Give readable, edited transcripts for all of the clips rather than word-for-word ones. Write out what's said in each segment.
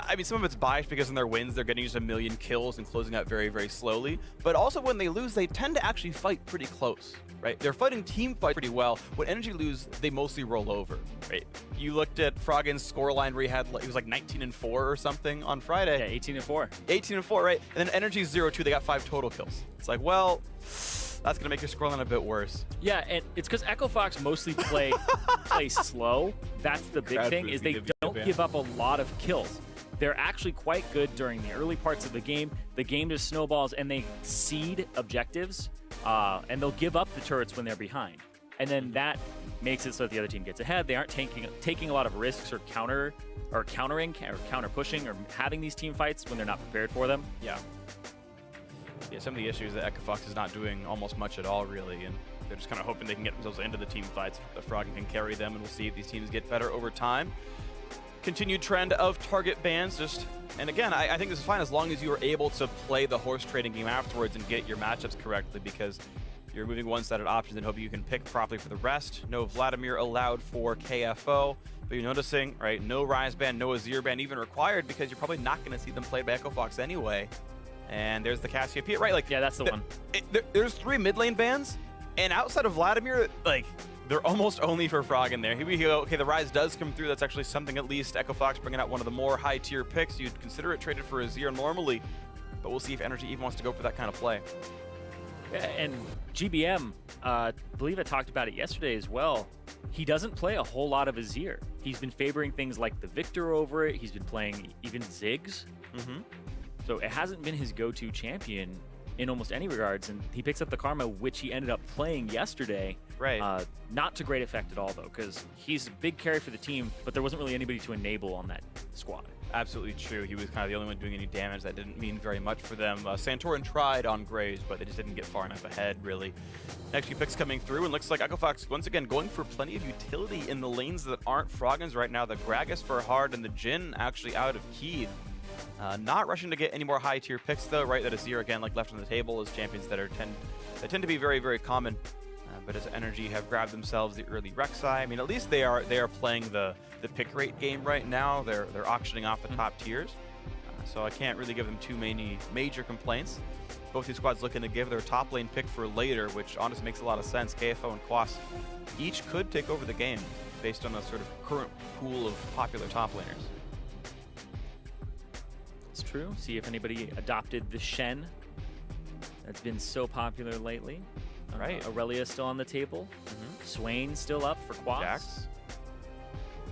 I mean, some of it's biased because in their wins, they're getting just a million kills and closing out very, very slowly. But also when they lose, they tend to actually fight pretty close, right? They're fighting team fight pretty well. When NRG lose, they mostly roll over, right? You looked at Froggen's scoreline where he was like 19-4 or something on Friday. Yeah, 18-4. 18-4, right? And then NRG's 0-2, they got 5 total kills. It's like, well, that's gonna make your scoreline a bit worse. Yeah, and it's because Echo Fox mostly play slow. That's the big thing, is they don't give up a lot of kills. They're actually quite good during the early parts of the game. The game just snowballs and they seed objectives, and they'll give up the turrets when they're behind. And then that makes it so that the other team gets ahead. They aren't taking a lot of risks or counter pushing or having these team fights when they're not prepared for them. Yeah. Yeah, some of the issues that Echo Fox is not doing almost much at all, really, and they're just kind of hoping they can get themselves into the team fights. The Froggen can carry them, and we'll see if these teams get better over time. Continued trend of target bans, and again, I think this is fine as long as you are able to play the horse trading game afterwards and get your matchups correctly, because you're moving one-sided options and hoping you can pick properly for the rest. No Vladimir allowed for KFO, but you're noticing, right, no Rise ban, no Azir ban even required, because you're probably not going to see them played by Echo Fox anyway. And there's the Cassiopeia, right? Like, yeah, that's the one. There's 3 mid lane bans, and outside of Vladimir, like, they're almost only for Froggen there. Here we go. Okay, the Rise does come through. That's actually something at least. Echo Fox bringing out one of the more high-tier picks. You'd consider it traded for Azir normally, but we'll see if NRG even wants to go for that kind of play. Yeah, and GBM, I believe I talked about it yesterday as well. He doesn't play a whole lot of Azir. He's been favoring things like the Victor over it. He's been playing even Ziggs. So it hasn't been his go-to champion in almost any regards, and he picks up the Karma, which he ended up playing yesterday. Right. Not to great effect at all, though, because he's a big carry for the team, but there wasn't really anybody to enable on that squad. Absolutely true. He was kind of the only one doing any damage. That didn't mean very much for them. Santorin tried on Graves, but they just didn't get far enough ahead, really. Next few picks coming through, and looks like Echo Fox, once again, going for plenty of utility in the lanes that aren't Froggen's right now. The Gragas for hard and the Jhin actually out of Keith. Not rushing to get any more high-tier picks, though, right? That Azir, again, like left on the table as champions that tend to be very, very common. But as NRG have grabbed themselves the early Rek'Sai, I mean, at least they are playing the pick rate game right now. They're auctioning off the top tiers, so I can't really give them too many major complaints. Both these squads looking to give their top lane pick for later, which honestly makes a lot of sense. KFO and Quas each could take over the game based on the sort of current pool of popular top laners. It's true. See if anybody adopted the Shen. That's been so popular lately. Right. Aurelia still on the table. Swain still up for Quas. Jax.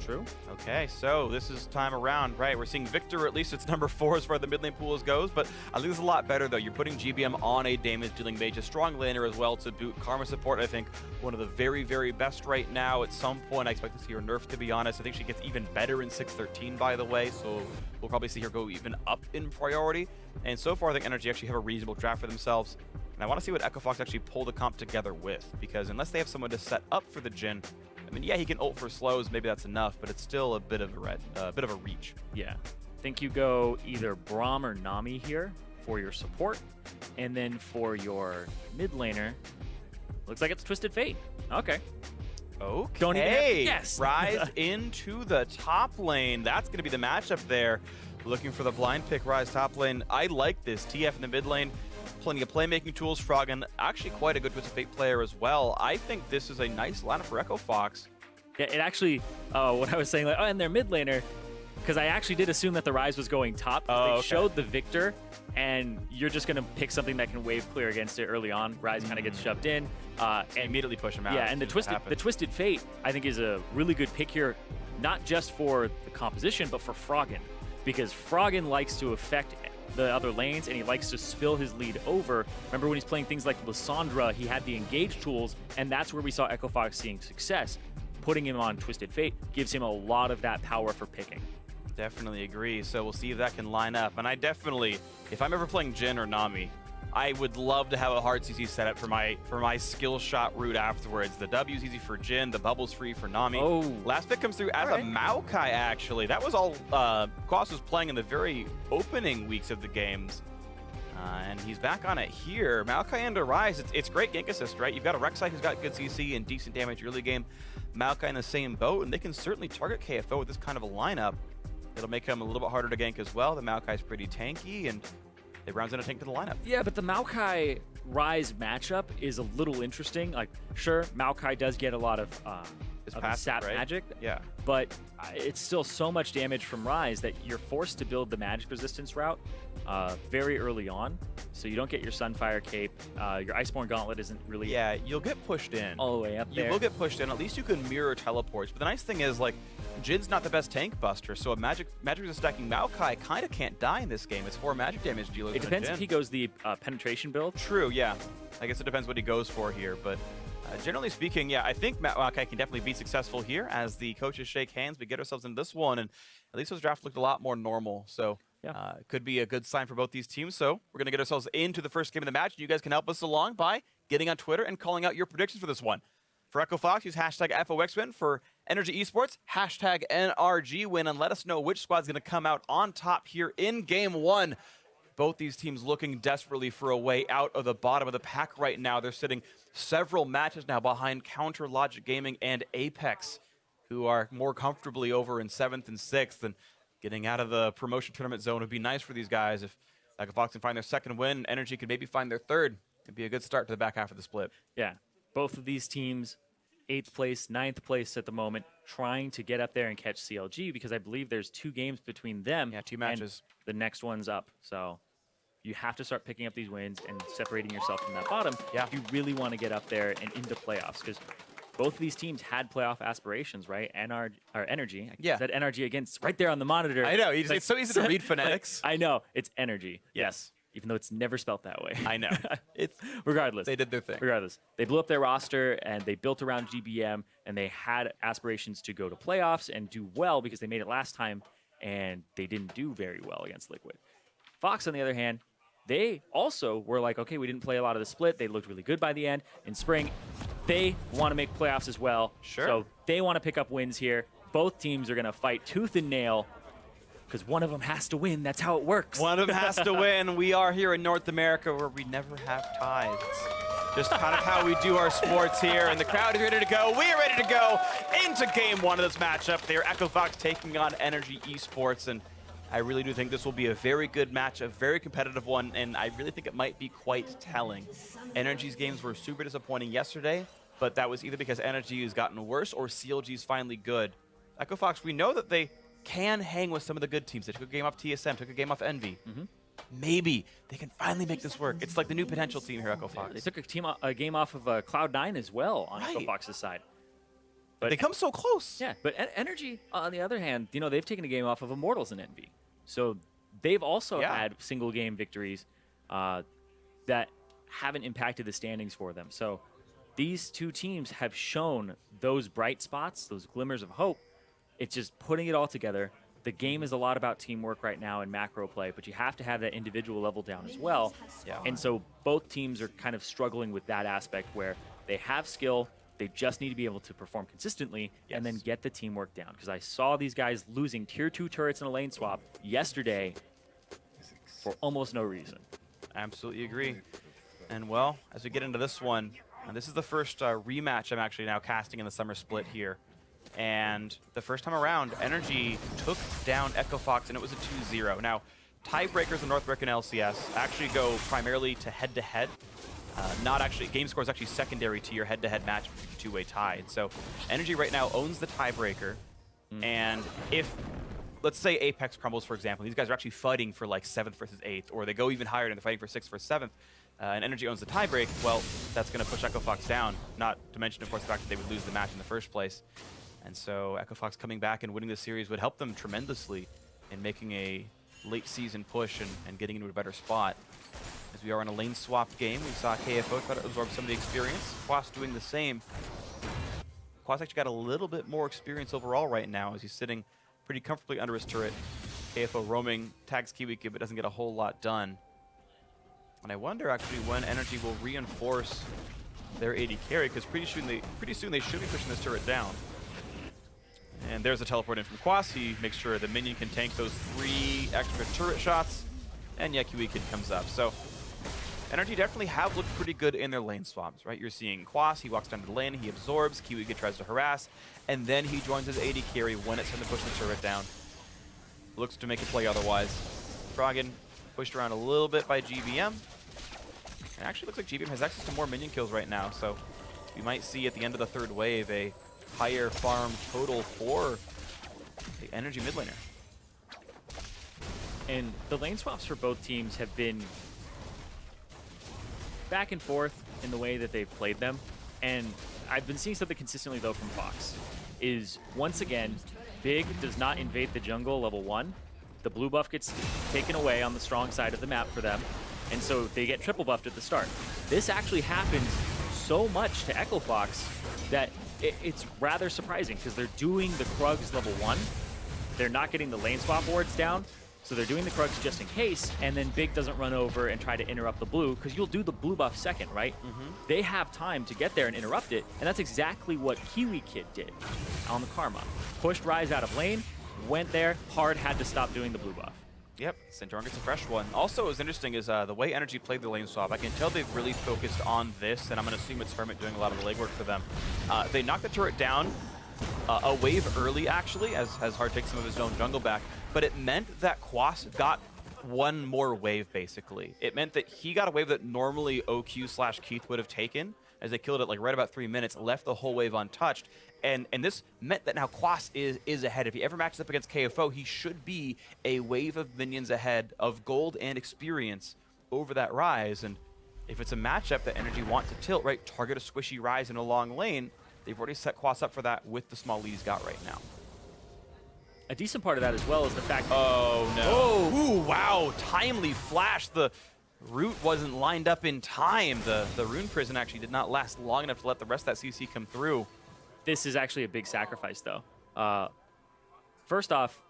True. Okay, so this is time around, right? We're seeing Victor, at least it's number 4 as far as the mid lane pools goes, but I think it's a lot better, though. You're putting GBM on a damage-dealing mage, a strong laner as well to boot. Karma support, I think, one of the very, very best right now. At some point, I expect to see her nerfed, to be honest. I think she gets even better in 613, by the way, so we'll probably see her go even up in priority. And so far, I think NRG actually have a reasonable draft for themselves. And I want to see what Echo Fox actually pull the comp together with, because unless they have someone to set up for the Jhin, I mean, yeah, he can ult for slows, maybe that's enough, but it's still a bit of a reach. Yeah. I think you go either Braum or Nami here for your support, and then for your mid laner, looks like it's Twisted Fate. Okay. Okay. Don't even have to guess. Rise into the top lane. That's going to be the matchup there. Looking for the blind pick, Rise top lane. I like this. TF in the mid lane. Plenty of playmaking tools. Froggen, actually quite a good Twisted Fate player as well. I think this is a nice lineup for Echo Fox. Yeah, it actually, what I was saying, like, oh, and their mid laner, because I actually did assume that the Rise was going top. They showed the Victor, and you're just going to pick something that can wave clear against it early on. Rise kind of gets shoved in. And immediately push him out. Yeah, and the Twisted Fate, I think, is a really good pick here, not just for the composition, but for Froggen, because Froggen likes to affect the other lanes, and he likes to spill his lead over. Remember when he's playing things like Lissandra, he had the engage tools, and that's where we saw Echo Fox seeing success. Putting him on Twisted Fate gives him a lot of that power for picking. Definitely agree, so we'll see if that can line up. And I definitely, if I'm ever playing Jhin or Nami, I would love to have a hard CC setup for my skill shot route afterwards. The W's easy for Jhin, the bubble's free for Nami. Oh. Last pick comes through as a Maokai, actually. That was all Quas was playing in the very opening weeks of the games. And he's back on it here. Maokai and a Rise, it's great gank assist, right? You've got a Rek'Sai who's got good CC and decent damage early game. Maokai in the same boat, and they can certainly target KFO with this kind of a lineup. It'll make him a little bit harder to gank as well. The Maokai's pretty tanky, and it rounds in a tank to the lineup. Yeah, but the Maokai Ryze matchup is a little interesting. Like, sure, Maokai does get a lot of passive, sap right? magic, Yeah. but it's still so much damage from Ryze that you're forced to build the magic resistance route very early on, so you don't get your Sunfire cape. Your Iceborne Gauntlet isn't really You'll get pushed in. all the way up there. You will get pushed in. At least you can mirror teleports. But the nice thing is, like, Jin's not the best tank buster, so a magic resist stacking Maokai kind of can't die in this game. It's 4 magic damage dealers. It depends if he goes the penetration build. True, yeah. I guess it depends what he goes for here, but generally speaking, yeah, I think Maokai can definitely be successful here as the coaches shake hands. We get ourselves into this one, and at least those drafts looked a lot more normal. So it could be a good sign for both these teams. So we're going to get ourselves into the first game of the match. You guys can help us along by getting on Twitter and calling out your predictions for this one. For Echo Fox, use hashtag FOXWin. For NRG eSports, hashtag NRG win, and let us know which squad's going to come out on top here in Game 1. Both these teams looking desperately for a way out of the bottom of the pack right now. They're sitting several matches now behind Counter, Logic Gaming, and Apex, who are more comfortably over in 7th and 6th. And getting out of the promotion tournament zone would be nice for these guys. If Echo Fox can find their second win, NRG could maybe find their third. It'd be a good start to the back half of the split. Yeah, both of these teams, 8th place, 9th place at the moment, trying to get up there and catch CLG, because I believe there's 2 games between them. Yeah, 2 matches. The next one's up. So you have to start picking up these wins and separating yourself from that bottom if you really want to get up there and into playoffs, because both of these teams had playoff aspirations, right? NRG. I said NRG against right there on the monitor. I know. It's so easy to read phonetics. I know. It's energy. Yes. Even though it's never spelt that way. I know. Regardless. They did their thing. Regardless. They blew up their roster, and they built around GBM, and they had aspirations to go to playoffs and do well because they made it last time, and they didn't do very well against Liquid. Fox, on the other hand, they also were like, okay, we didn't play a lot of the split. They looked really good by the end. In spring, they want to make playoffs as well. Sure. So they want to pick up wins here. Both teams are going to fight tooth and nail, because one of them has to win. That's how it works. One of them has to win. We are here in North America where we never have ties. It's just kind of how we do our sports here. And the crowd is ready to go. We are ready to go into Game 1 of this matchup. They're Echo Fox taking on NRG eSports. And I really do think this will be a very good match, a very competitive one. And I really think it might be quite telling. NRG's games were super disappointing yesterday, but that was either because NRG has gotten worse or CLG's finally good. Echo Fox, we know that they can hang with some of the good teams. They took a game off TSM, took a game off Envy. Maybe they can finally make this work. It's like the new potential team here, Echo Fox. They took a game off of Cloud9 as well on Echo Fox's side. But they come so close. Yeah, but NRG, on the other hand, you know, they've taken a game off of Immortals and Envy. So they've also had single game victories that haven't impacted the standings for them. So these two teams have shown those bright spots, those glimmers of hope. It's just putting it all together. The game is a lot about teamwork right now and macro play, but you have to have that individual level down as well. And so both teams are kind of struggling with that aspect where they have skill, they just need to be able to perform consistently and then get the teamwork down. Because I saw these guys losing tier 2 turrets in a lane swap yesterday for almost no reason. Absolutely agree. And well, as we get into this one, and this is the first rematch I'm actually now casting in the summer split here. And the first time around, NRG took down Echo Fox, and it was a 2-0. Now, tiebreakers in North American LCS actually go primarily to head-to-head. Not actually, game score is actually secondary to your head-to-head match if it's a two-way tie. So NRG right now owns the tiebreaker. And if, let's say Apex crumbles, for example, these guys are actually fighting for like 7th versus 8th, or they go even higher and they're fighting for 6th versus 7th, and NRG owns the tiebreak, well, that's going to push Echo Fox down. Not to mention, of course, the fact that they would lose the match in the first place. And so Echo Fox coming back and winning the series would help them tremendously in making a late season push and getting into a better spot. As we are in a lane swap game, we saw KFO try to absorb some of the experience. Quas doing the same. Quas actually got a little bit more experience overall right now as he's sitting pretty comfortably under his turret. KFO roaming, tags Kiwi but doesn't get a whole lot done. And I wonder actually when NRG will reinforce their AD carry, because pretty soon they should be pushing this turret down. And there's a teleport in from Quas. He makes sure the minion can tank those 3 extra turret shots. And yeah, Kiwi Kid comes up. So NRG definitely have looked pretty good in their lane swaps, right? You're seeing Quas, he walks down to the lane, he absorbs, Kiwi Kid tries to harass, and then he joins his AD carry when it's time to push the turret down. looks to make a play otherwise. Froggen pushed around a little bit by GBM. It actually looks like GBM has access to more minion kills right now, so we might see at the end of the third wave a higher farm total for the NRG mid laner. And the lane swaps for both teams have been back and forth in the way that they've played them. And I've been seeing something consistently, though, from Fox, is once again, Big does not invade the jungle level 1. The blue buff gets taken away on the strong side of the map for them, and so they get triple buffed at the start. This actually happens so much to Echo Fox that it's rather surprising, because they're doing the Krugs level 1. They're not getting the lane swap wards down, so they're doing the Krugs just in case, and then Big doesn't run over and try to interrupt the blue, because you'll do the blue buff second, right? They have time to get there and interrupt it, and that's exactly what Kiwi Kid did on the Karma. Pushed Ryze out of lane, went there, hard had to stop doing the blue buff. Yep, Santorin gets a fresh one. Also, what's interesting is the way NRG played the lane swap. I can tell they've really focused on this, and I'm going to assume it's Hermit doing a lot of the legwork for them. They knocked the turret down a wave early, actually, as Hard takes some of his own jungle back, but it meant that Quas got one more wave, basically. It meant that he got a wave that normally OQ/Keith would have taken, as they killed it like right about 3 minutes, left the whole wave untouched. And this meant that now Quas is ahead. If he ever matches up against KFO, he should be a wave of minions ahead of gold and experience over that Ryze. And if it's a matchup that NRG want to tilt, right, target a squishy Ryze in a long lane, they've already set Quas up for that with the small lead he's got right now. A decent part of that as well is the fact that... Oh, no. Oh, ooh, wow. Timely flash. The root wasn't lined up in time. The rune prison actually did not last long enough to let the rest of that CC come through. This is actually a big sacrifice, though. First off,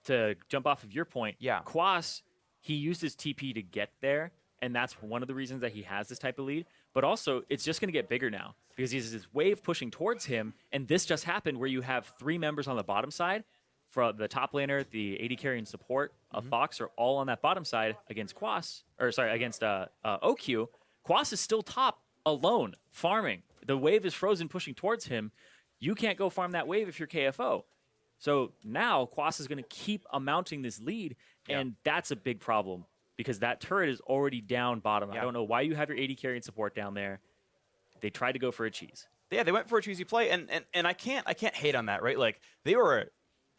to jump off of your point, yeah, Quas, he used his TP to get there, and that's one of the reasons that he has this type of lead. But also, it's just going to get bigger now, because he's this wave pushing towards him, and this just happened where you have 3 members on the bottom side. For the top laner, the AD carry and support of Fox are all on that bottom side against Quas, or sorry, against OQ. Quas is still top alone, farming. The wave is frozen, pushing towards him. You can't go farm that wave if you're KFO. So now Quas is going to keep mounting this lead, and that's a big problem because that turret is already down bottom. I don't know why you have your AD carry and support down there. They tried to go for a cheese. Yeah, they went for a cheesy play, and I can't hate on that, right? Like they were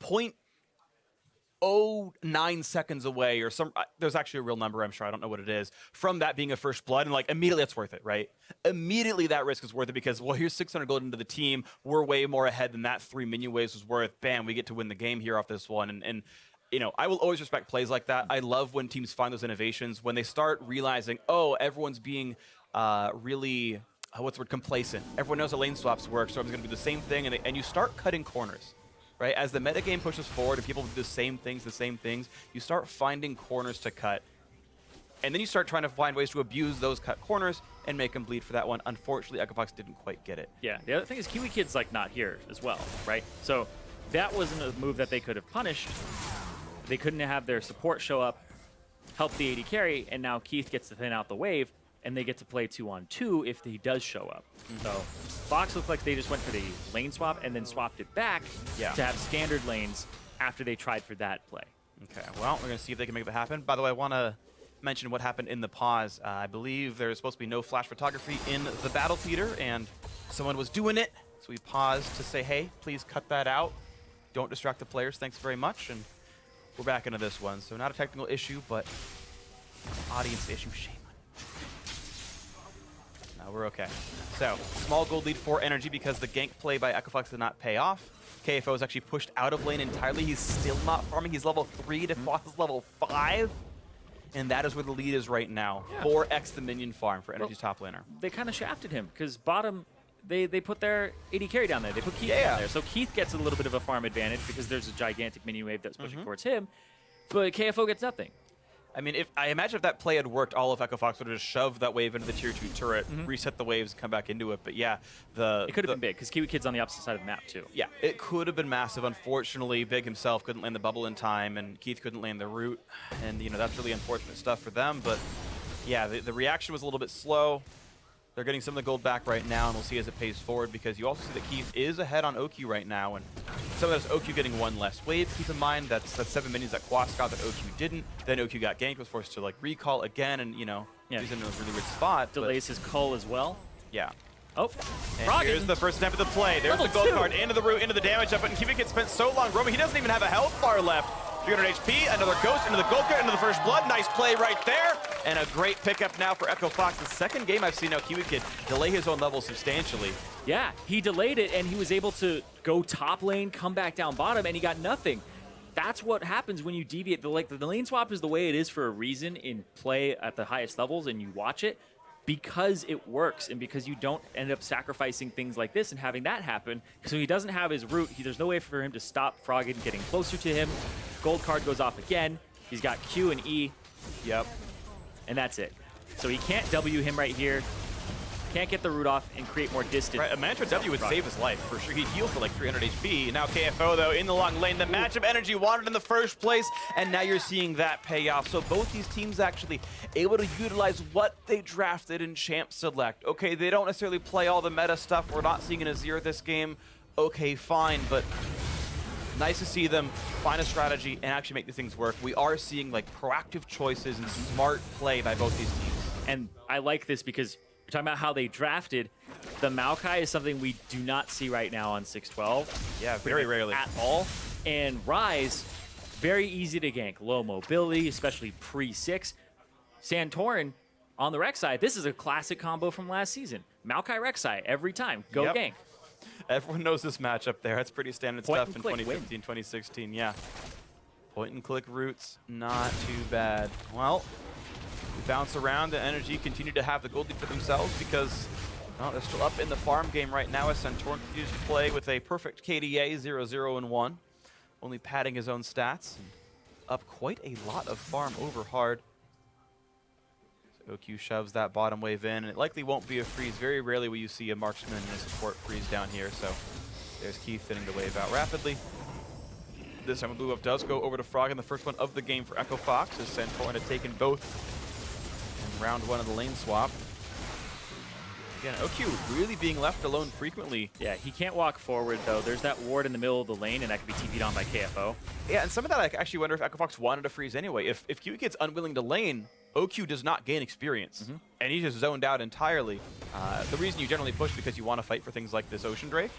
0.09 seconds away, or some. There's actually a real number, I'm sure. I don't know what it is, from that being a first blood, and like immediately it's worth it, right? Immediately that risk is worth it because, well, here's 600 gold into the team. We're way more ahead than that 3 minion waves was worth. Bam, we get to win the game here off this one, and you know, I will always respect plays like that. I love when teams find those innovations when they start realizing, oh, everyone's being really what's the word, complacent. Everyone knows how lane swaps work, so I'm going to do the same thing, and you start cutting corners. Right, as the metagame pushes forward and people do the same things, you start finding corners to cut. And then you start trying to find ways to abuse those cut corners and make them bleed for that one. Unfortunately, Echo Fox didn't quite get it. Yeah, the other thing is Kiwi Kid's like not here as well, right? So that wasn't a move that they could have punished. They couldn't have their support show up, help the AD carry, and now Keith gets to thin out the wave, and they get to play 2-on-2 if he does show up. So Fox looked like they just went for the lane swap and then swapped it back to have standard lanes after they tried for that play. Okay, well, we're going to see if they can make that happen. By the way, I want to mention what happened in the pause. I believe there's supposed to be no flash photography in the battle theater, and someone was doing it. So we paused to say, hey, please cut that out. Don't distract the players. Thanks very much. And we're back into this one. So not a technical issue, but audience issue. Shame. No, we're okay. So, small gold lead for NRG because the gank play by Echo Fox did not pay off. KFO is actually pushed out of lane entirely. He's still not farming. He's level 3 to Fox is level 5. And that is where the lead is right now. 4x the minion farm for NRG's top laner. They kind of shafted him because bottom, they put their AD carry down there. They put Keith down there. So Keith gets a little bit of a farm advantage because there's a gigantic minion wave that's pushing towards him. But KFO gets nothing. I mean, I imagine if that play had worked, all of Echo Fox would have just shoved that wave into the tier 2 turret, reset the waves, and come back into it. But yeah, it could have been big because Kiwi Kid's on the opposite side of the map too. Yeah, it could have been massive. Unfortunately, Big himself couldn't land the bubble in time, and Keith couldn't land the root, and you know that's really unfortunate stuff for them. But yeah, the reaction was a little bit slow. They're getting some of the gold back right now, and we'll see as it pays forward because you also see that Keith is ahead on OQ right now, and Some of that's OQ getting one less wave. Keep in mind that's 7 minions that Quas got that OQ didn't. Then OQ got ganked, was forced to like recall again, and he's in a really weird spot. Delays his cull as well. Yeah. Oh, and here's the first attempt of the play. There's the gold card into the root, into the damage up, and Kiwi gets spent so long roaming. He doesn't even have a health bar left. 300 HP, another ghost into the gold card, into the first blood. Nice play right there. And a great pickup now for Echo Fox. The second game I've seen now Kiwi Kid delay his own level substantially. Yeah, he delayed it, and he was able to go top lane, come back down bottom, and he got nothing. That's what happens when you deviate. The lane swap is the way it is for a reason in play at the highest levels, and you watch it because it works and because you don't end up sacrificing things like this and having that happen. So he doesn't have his root. There's no way for him to stop Froggen getting closer to him. Gold card goes off again. He's got Q and E. Yep. And that's it. So he can't W him right here. Can't get the root off and create more distance. Right, a Mantra W would save his life, for sure. He'd heal for like 300 HP. Now KFO, though, in the long lane. The matchup energy wanted in the first place, and now you're seeing that pay off. So both these teams actually able to utilize what they drafted in Champ Select. Okay, they don't necessarily play all the meta stuff. We're not seeing an Azir this game. Okay, fine, but nice to see them find a strategy and actually make these things work. We are seeing like proactive choices and smart play by both these teams. And I like this because we're talking about how they drafted. The Maokai is something we do not see right now on 612. Yeah, very rarely. At all. And Ryze, very easy to gank. Low mobility, especially pre-6. Santorin, on the Rek'Sai, this is a classic combo from last season. Maokai Rek'Sai, every time. Go gank. Everyone knows this matchup there. That's pretty standard stuff in 2015, win. 2016, yeah. Point and click roots, not too bad. Well, we bounce around, and NRG continue to have the gold lead for themselves because they're still up in the farm game right now as Santorin continues to play with a perfect KDA, 0-0-1. Only padding his own stats. Up quite a lot of farm over hard. So OQ shoves that bottom wave in, and it likely won't be a freeze. Very rarely will you see a marksman and a support freeze down here, so there's Keith thinning the wave out rapidly. This time, a blue buff does go over to Frog in the first one of the game for Echo Fox, as Santorin had taken both in round one of the lane swap. Again, OQ really being left alone frequently. Yeah, he can't walk forward, though. There's that ward in the middle of the lane, and that could be TP'd on by KFO. Yeah, and some of that I actually wonder if Echo Fox wanted to freeze anyway. If Kiwi Kid's unwilling to lane, OQ does not gain experience, and he's just zoned out entirely. The reason you generally push because you want to fight for things like this Ocean Drake,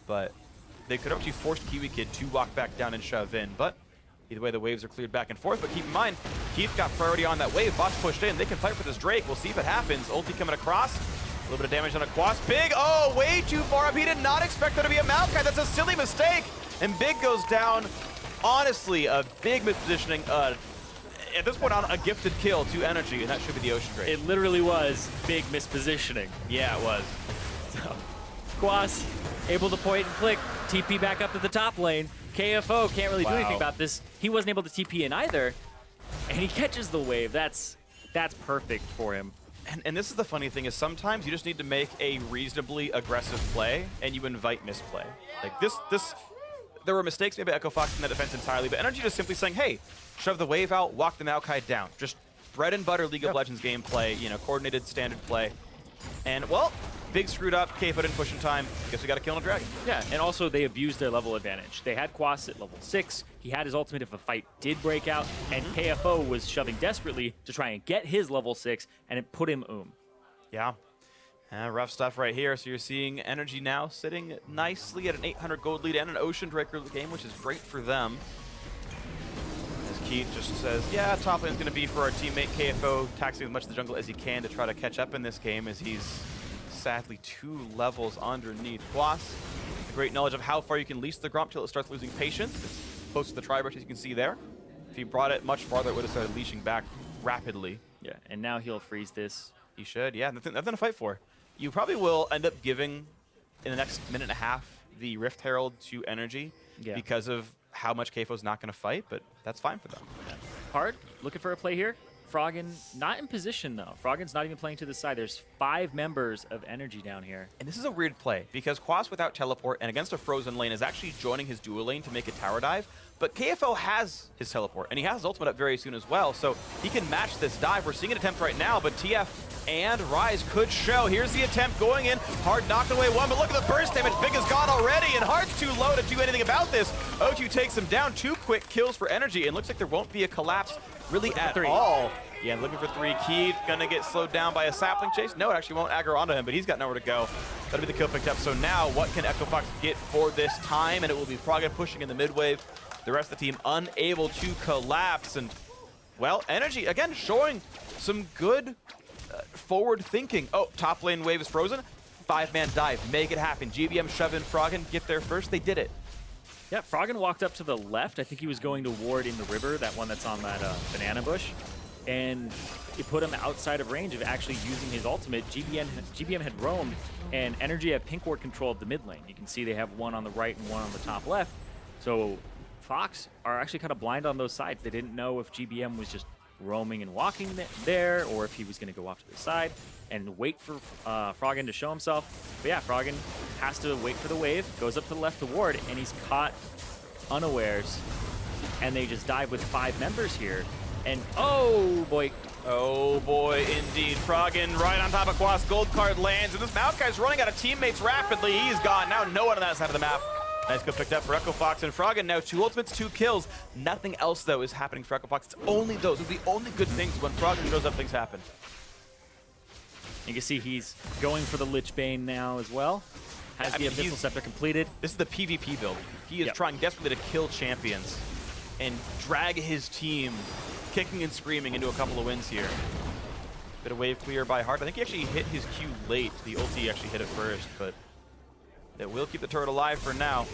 but they could have actually forced Kiwi Kid to walk back down and shove in, but either way, the waves are cleared back and forth. But keep in mind, Keith got priority on that wave. Boss pushed in. They can fight for this Drake. We'll see if it happens. Ulti coming across. A little bit of damage on a Quas. Big, oh, way too far up. He did not expect there to be a Maokai. That's a silly mistake. And Big goes down. Honestly, a big mispositioning. At this point, on a gifted kill to NRG, and that should be the Ocean Drake. It literally was big mispositioning. Yeah, it was. So, Quas able to point and click, TP back up to the top lane. KFO can't really do anything about this. He wasn't able to TP in either, and he catches the wave. That's perfect for him. And this is the funny thing is sometimes you just need to make a reasonably aggressive play, and you invite misplay. Like this, there were mistakes made by Echo Fox in that defense entirely, but NRG just simply saying, hey, shove the wave out, walk the Maokai down. Just bread and butter League of Legends gameplay, coordinated standard play. And, well, Big screwed up, KFO didn't push in time. Guess we got to kill a dragon. Yeah, and also they abused their level advantage. They had Quas at level 6. He had his ultimate if a fight did break out, and KFO was shoving desperately to try and get his level 6, and it put him Yeah. Rough stuff right here. So you're seeing NRG now sitting nicely at an 800 gold lead and an Ocean Draker game, which is great for them. As Keith just says, yeah, top lane is going to be for our teammate KFO, taxing as much of the jungle as he can to try to catch up in this game, as he's sadly 2 levels underneath. Quas, great knowledge of how far you can leash the Gromp till it starts losing patience. It's close to the tri-brush, as you can see there. If he brought it much farther, it would have started leashing back rapidly. Yeah, and now he'll freeze this. He should, yeah. Nothing to fight for. You probably will end up giving, in the next minute and a half, the Rift Herald to NRG because of how much KFO's not going to fight, but that's fine for them. Yeah. Hard, looking for a play here. Froggen not in position, though. Froggen's not even playing to the side. There's 5 members of NRG down here. And this is a weird play, because Quas without teleport and against a frozen lane is actually joining his dual lane to make a tower dive, but KFO has his teleport, and he has his ultimate up very soon as well, so he can match this dive. We're seeing an attempt right now, but TF and Rise could show. Here's the attempt going in. Hard knocked away one, but look at the burst damage. Big is gone already, and Hard's too low to do anything about this. OQ takes him down. 2 quick kills for Energy, and looks like there won't be a collapse really at all. Yeah, looking for 3. Key gonna get slowed down by a sapling chase. No, it actually won't aggro onto him, but he's got nowhere to go. That'll be the kill picked up. So now, what can Echo Fox get for this time? And it will be Froggen pushing in the mid wave. The rest of the team unable to collapse. And, well, Energy, again, showing some good forward thinking. Oh, top lane wave is frozen. 5-man dive, make it happen. GBM shove in Froggen, get there first. They did it. Yeah, Froggen walked up to the left. I think he was going to ward in the river, that one that's on that banana bush. And it put him outside of range of actually using his ultimate. GBM had roamed, and Energy had pink ward control of the mid lane. You can see they have one on the right and one on the top left. So Fox are actually kind of blind on those sides. They didn't know if GBM was just roaming and walking there, or if he was going to go off to the side and wait for Froggen to show himself. But yeah, Froggen has to wait for the wave, goes up to the left to ward, and he's caught unawares. And they just dive with 5 members here. And oh boy. Oh boy, indeed. Froggen right on top of Quas. Gold card lands, and this Maokai's running out of teammates rapidly. He's gone. Now no one on that side of the map. Nice kill picked up for Echo Fox and Froggen. Now 2 ultimates, 2 kills. Nothing else, though, is happening for Echo Fox. It's only those. It's the only good things. When Froggen shows up, things happen. You can see he's going for the Lich Bane now as well. Has the Abyssal Scepter completed. This is the PvP build. He is trying desperately to kill champions and drag his team kicking and screaming into a couple of wins here. Bit of wave clear by Hart. I think he actually hit his Q late. The ulti actually hit it first, but it will keep the turret alive for now.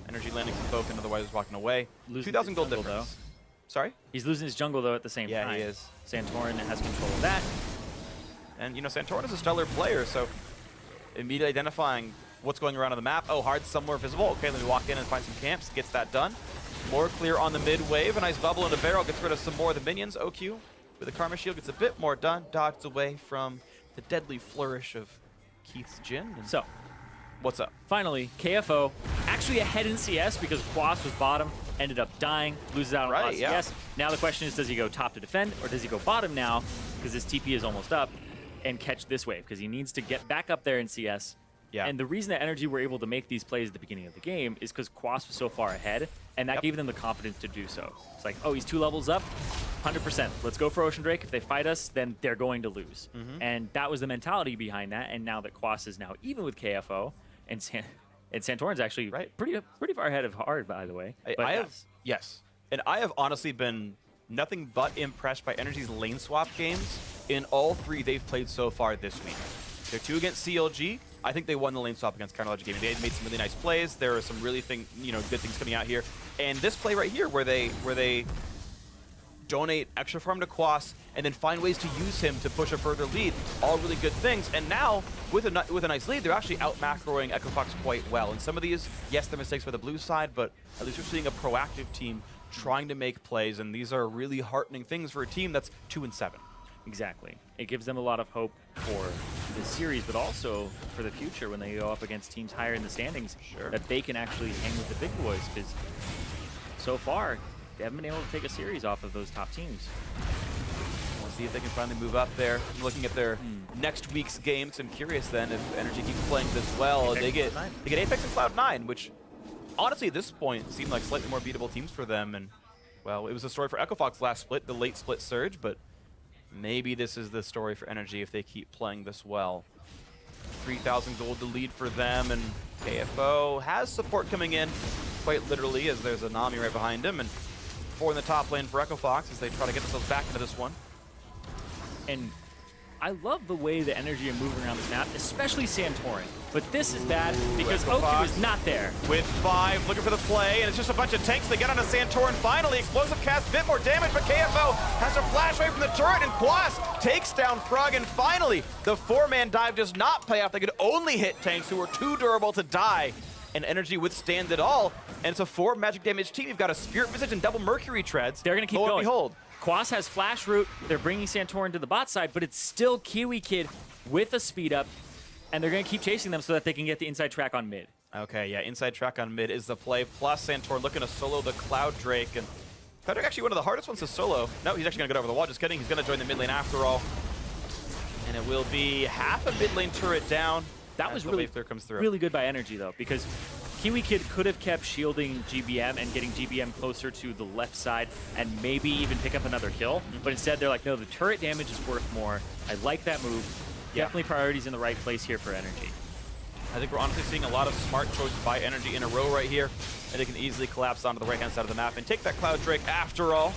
Energy landing some poke, and otherwise is walking away. 2,000 gold difference. Though. Sorry? He's losing his jungle, though, at the same time. Yeah, he is. Santorin has control of that. And, you know, Santorin is a stellar player, so immediately identifying what's going around on the map. Oh, Hard's somewhere visible. Okay, let me walk in and find some camps. Gets that done. More clear on the mid wave. A nice bubble in a barrel. Gets rid of some more of the minions. OQ with the Karma Shield gets a bit more done. Dodged away from the deadly flourish of Keith's Jhin. So, what's up? Finally, KFO actually ahead in CS because Quas was bottom, ended up dying, loses out on CS. Now the question is, does he go top to defend, or does he go bottom now because his TP is almost up and catch this wave because he needs to get back up there in CS. Yeah. And the reason that Energy were able to make these plays at the beginning of the game is because Quas was so far ahead, and that gave them the confidence to do so. It's like, oh, he's 2 levels up, 100%. Let's go for Ocean Drake. If they fight us, then they're going to lose. And that was the mentality behind that. And now that Quas is now even with KFO, and Santorin's actually pretty far ahead of Hard, by the way. Yes. And I have honestly been nothing but impressed by Energy's lane swap games in all 3 they've played so far this week. They're 2 against CLG. I think they won the lane swap against Counter Logic Gaming. They made some really nice plays. There are some really good things coming out here. And this play right here, where they donate extra farm to Quas and then find ways to use him to push a further lead, all really good things. And now, with a nice lead, they're actually out macroing Echo Fox quite well. And some of these, yes, they're mistakes for the blue side, but at least we're seeing a proactive team trying to make plays. And these are really heartening things for a team that's 2-7. Exactly. It gives them a lot of hope for this series, but also for the future when they go up against teams higher in the standings, that they can actually hang with the big boys, because so far, they haven't been able to take a series off of those top teams. We'll see if they can finally move up there. I'm looking at their next week's games. I'm curious then if Energy keeps playing this well. They get Apex and Cloud9, which honestly at this point seemed like slightly more beatable teams for them. And, well, it was a story for Echo Fox last split, the late split surge, but maybe this is the story for Energy if they keep playing this well. 3,000 gold to lead for them, and KFO has support coming in, quite literally, as there's a Nami right behind him, and 4 in the top lane for Echo Fox as they try to get themselves back into this one. And I love the way the Energy are moving around this map, especially Santorin. But this is bad because OQ is not there. With 5, looking for the play, and it's just a bunch of tanks. They get onto Santorin finally. Explosive cast, a bit more damage, but KFO has a flash away from the turret, and Quas takes down Froggen finally. The 4-man dive does not pay off. They could only hit tanks who were too durable to die, and Energy withstand it all. And it's a 4 magic damage team. You've got a Spirit Visage and double Mercury Treads. They're going to keep going. Behold. Quas has Flash Root. They're bringing Santorin to the bot side, but it's still Kiwi Kid with a speed up, and they're going to keep chasing them so that they can get the inside track on mid. Okay, yeah, inside track on mid is the play, plus Santorin looking to solo the Cloud Drake, and Cloud Drake actually one of the hardest ones to solo. No, he's actually going to get over the wall, just kidding. He's going to join the mid lane after all. And it will be half a mid lane turret down. That was really, really good by NRG, though, because Kiwi Kid could have kept shielding GBM and getting GBM closer to the left side and maybe even pick up another kill. But instead, they're like, no, the turret damage is worth more. I like that move. Definitely priorities in the right place here for NRG. I think we're honestly seeing a lot of smart choices by NRG in a row right here. And they can easily collapse onto the right-hand side of the map and take that Cloud Drake after all.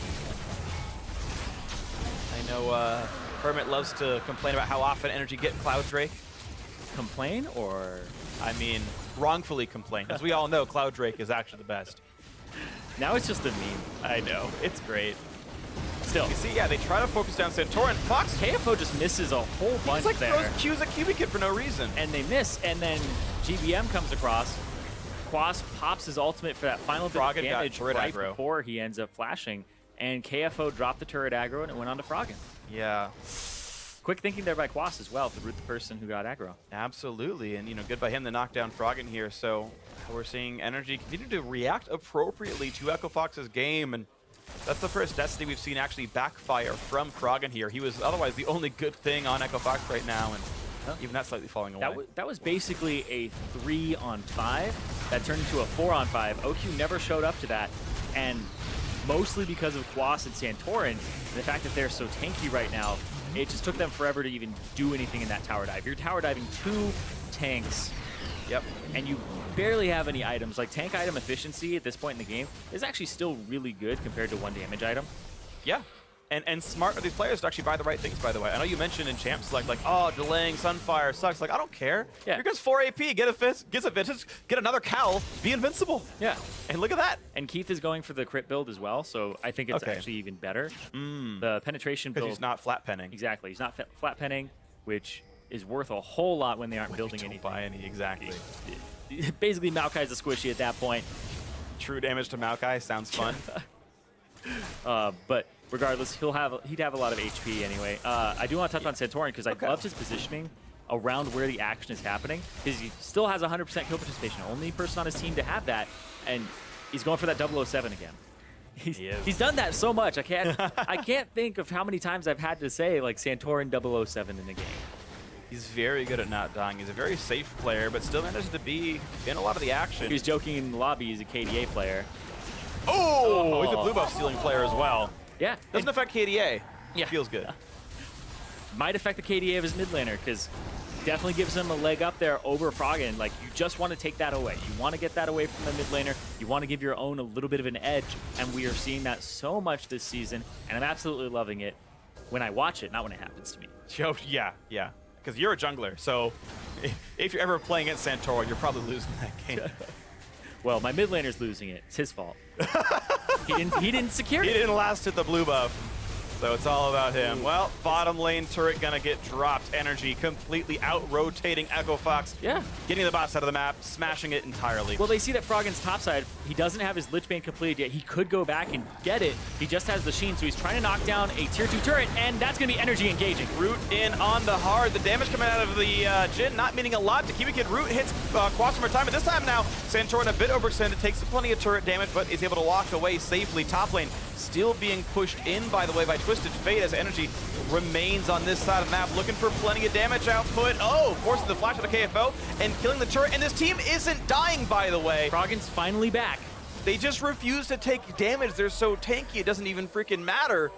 I know Hermit loves to complain about how often NRG get Cloud Drake. Complain, or? I mean, wrongfully complain. As we all know, Cloud Drake is actually the best. Now it's just a meme. I know. It's great. Still. You see, yeah, they try to focus down Santorin. Fox KFO just misses a whole bunch like there. Throws Q's at Kiwi Kid for no reason. And they miss, and then GBM comes across. Quas pops his ultimate for that final bit of damage right before he ends up flashing. And KFO dropped the turret aggro, and it went on to Froggen. Yeah. Quick thinking there by Quas as well to root the person who got aggro. Absolutely, and good by him to knock down Froggen here. So we're seeing NRG continue to react appropriately to Echo Fox's game, and that's the first Destiny we've seen actually backfire from Froggen here. He was otherwise the only good thing on Echo Fox right now, and even that's slightly falling away. That was basically a 3-on-5 that turned into a 4-on-5. OQ never showed up to that, and mostly because of Quas and Santorin, and the fact that they're so tanky right now, it just took them forever to even do anything in that tower dive. You're tower diving 2 tanks, and you barely have any items. Like, tank item efficiency at this point in the game is actually still really good compared to 1 damage item. Yeah. And smart are these players to actually buy the right things, by the way. I know you mentioned in Champ Select, like, oh, delaying Sunfire sucks. Like, I don't care. Yeah. You're just 4 AP, get a Vintage, get another Cowl, be invincible. Yeah. And look at that. And Keith is going for the crit build as well, so I think it's actually even better. The penetration build. Because he's not flat penning. Exactly. He's not flat penning, which is worth a whole lot when they aren't building anything. Buy any, exactly. Basically, Maokai's a squishy at that point. True damage to Maokai sounds fun. But regardless, he'd have a lot of HP anyway. I do want to touch on Santorin because I loved his positioning around where the action is happening, because he still has 100% kill participation. Only person on his team to have that, and he's going for that 007 again. He's done that so much. I can't think of how many times I've had to say like Santorin 007 in a game. He's very good at not dying. He's a very safe player, but still manages to be in a lot of the action. He was joking in the lobby. He's a KDA player. Oh, he's a blue buff stealing player as well. Yeah. Doesn't affect KDA. Yeah. Feels good. Might affect the KDA of his mid laner, because definitely gives him a leg up there over Froggen. Like, you just want to take that away. You want to get that away from the mid laner. You want to give your own a little bit of an edge, and we are seeing that so much this season, and I'm absolutely loving it when I watch it, not when it happens to me. Yeah. Because you're a jungler, so if you're ever playing at Santorin, you're probably losing that game. Well, my mid laner's losing it. It's his fault. he didn't secure it. He didn't last hit the blue buff. So it's all about him. Well, bottom lane turret gonna get dropped. NRG completely out-rotating Echo Fox. Yeah. Getting the bot side of the map, smashing it entirely. Well, they see that Froggen's topside, he doesn't have his Lich Bane completed yet. He could go back and get it. He just has the Sheen, so he's trying to knock down a tier 2 turret, and that's gonna be NRG engaging. Root in on the hard. The damage coming out of the Jhin not meaning a lot to Kiwi Kid. Root hits Quas one more time, and this time now, Santorin a bit overextended, takes plenty of turret damage, but is able to walk away safely. Top lane still being pushed in, by the way, by Twisted Fate as NRG remains on this side of the map, looking for plenty of damage output. Oh, forcing the flash out of KFO and killing the turret, and this team isn't dying, by the way. Froggen's finally back. They just refuse to take damage. They're so tanky, it doesn't even freaking matter.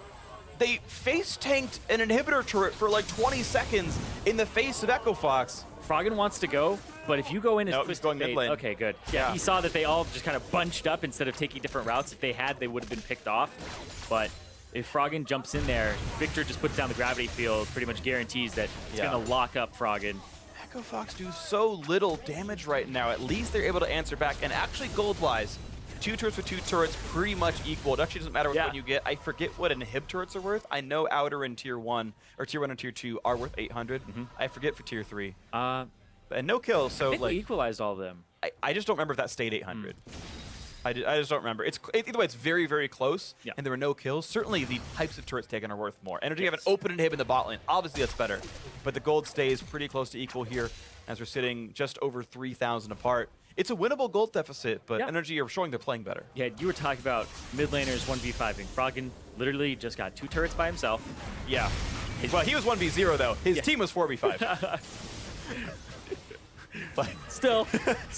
They face-tanked an inhibitor turret for like 20 seconds in the face of Echo Fox. Froggen wants to go, but if you go in as Twisted Fate, mid lane, okay, good. Yeah, he saw that they all just kind of bunched up instead of taking different routes. If they had, they would have been picked off. But if Froggen jumps in there, Victor just puts down the gravity field, pretty much guarantees that it's going to lock up Froggen. Echo Fox do so little damage right now. At least they're able to answer back. And actually, gold-wise, 2 turrets with 2 turrets pretty much equal. It actually doesn't matter which one you get. I forget what inhib turrets are worth. I know outer and tier 1, or tier 1 and tier 2 are worth 800. I forget for tier 3. And no kills, so I think like we equalized all of them. I just don't remember if that stayed 800. I just don't remember. Either way, it's very, very close, and there were no kills. Certainly, the types of turrets taken are worth more. NRG have an open inhib in the bot lane. Obviously, that's better. But the gold stays pretty close to equal here, as we're sitting just over 3,000 apart. It's a winnable gold deficit, but NRG are showing they're playing better. Yeah, you were talking about mid laners 1v5ing. Froggen literally just got 2 turrets by himself. Yeah. Well, he was 1v0 though. His team was 4v5. But Still.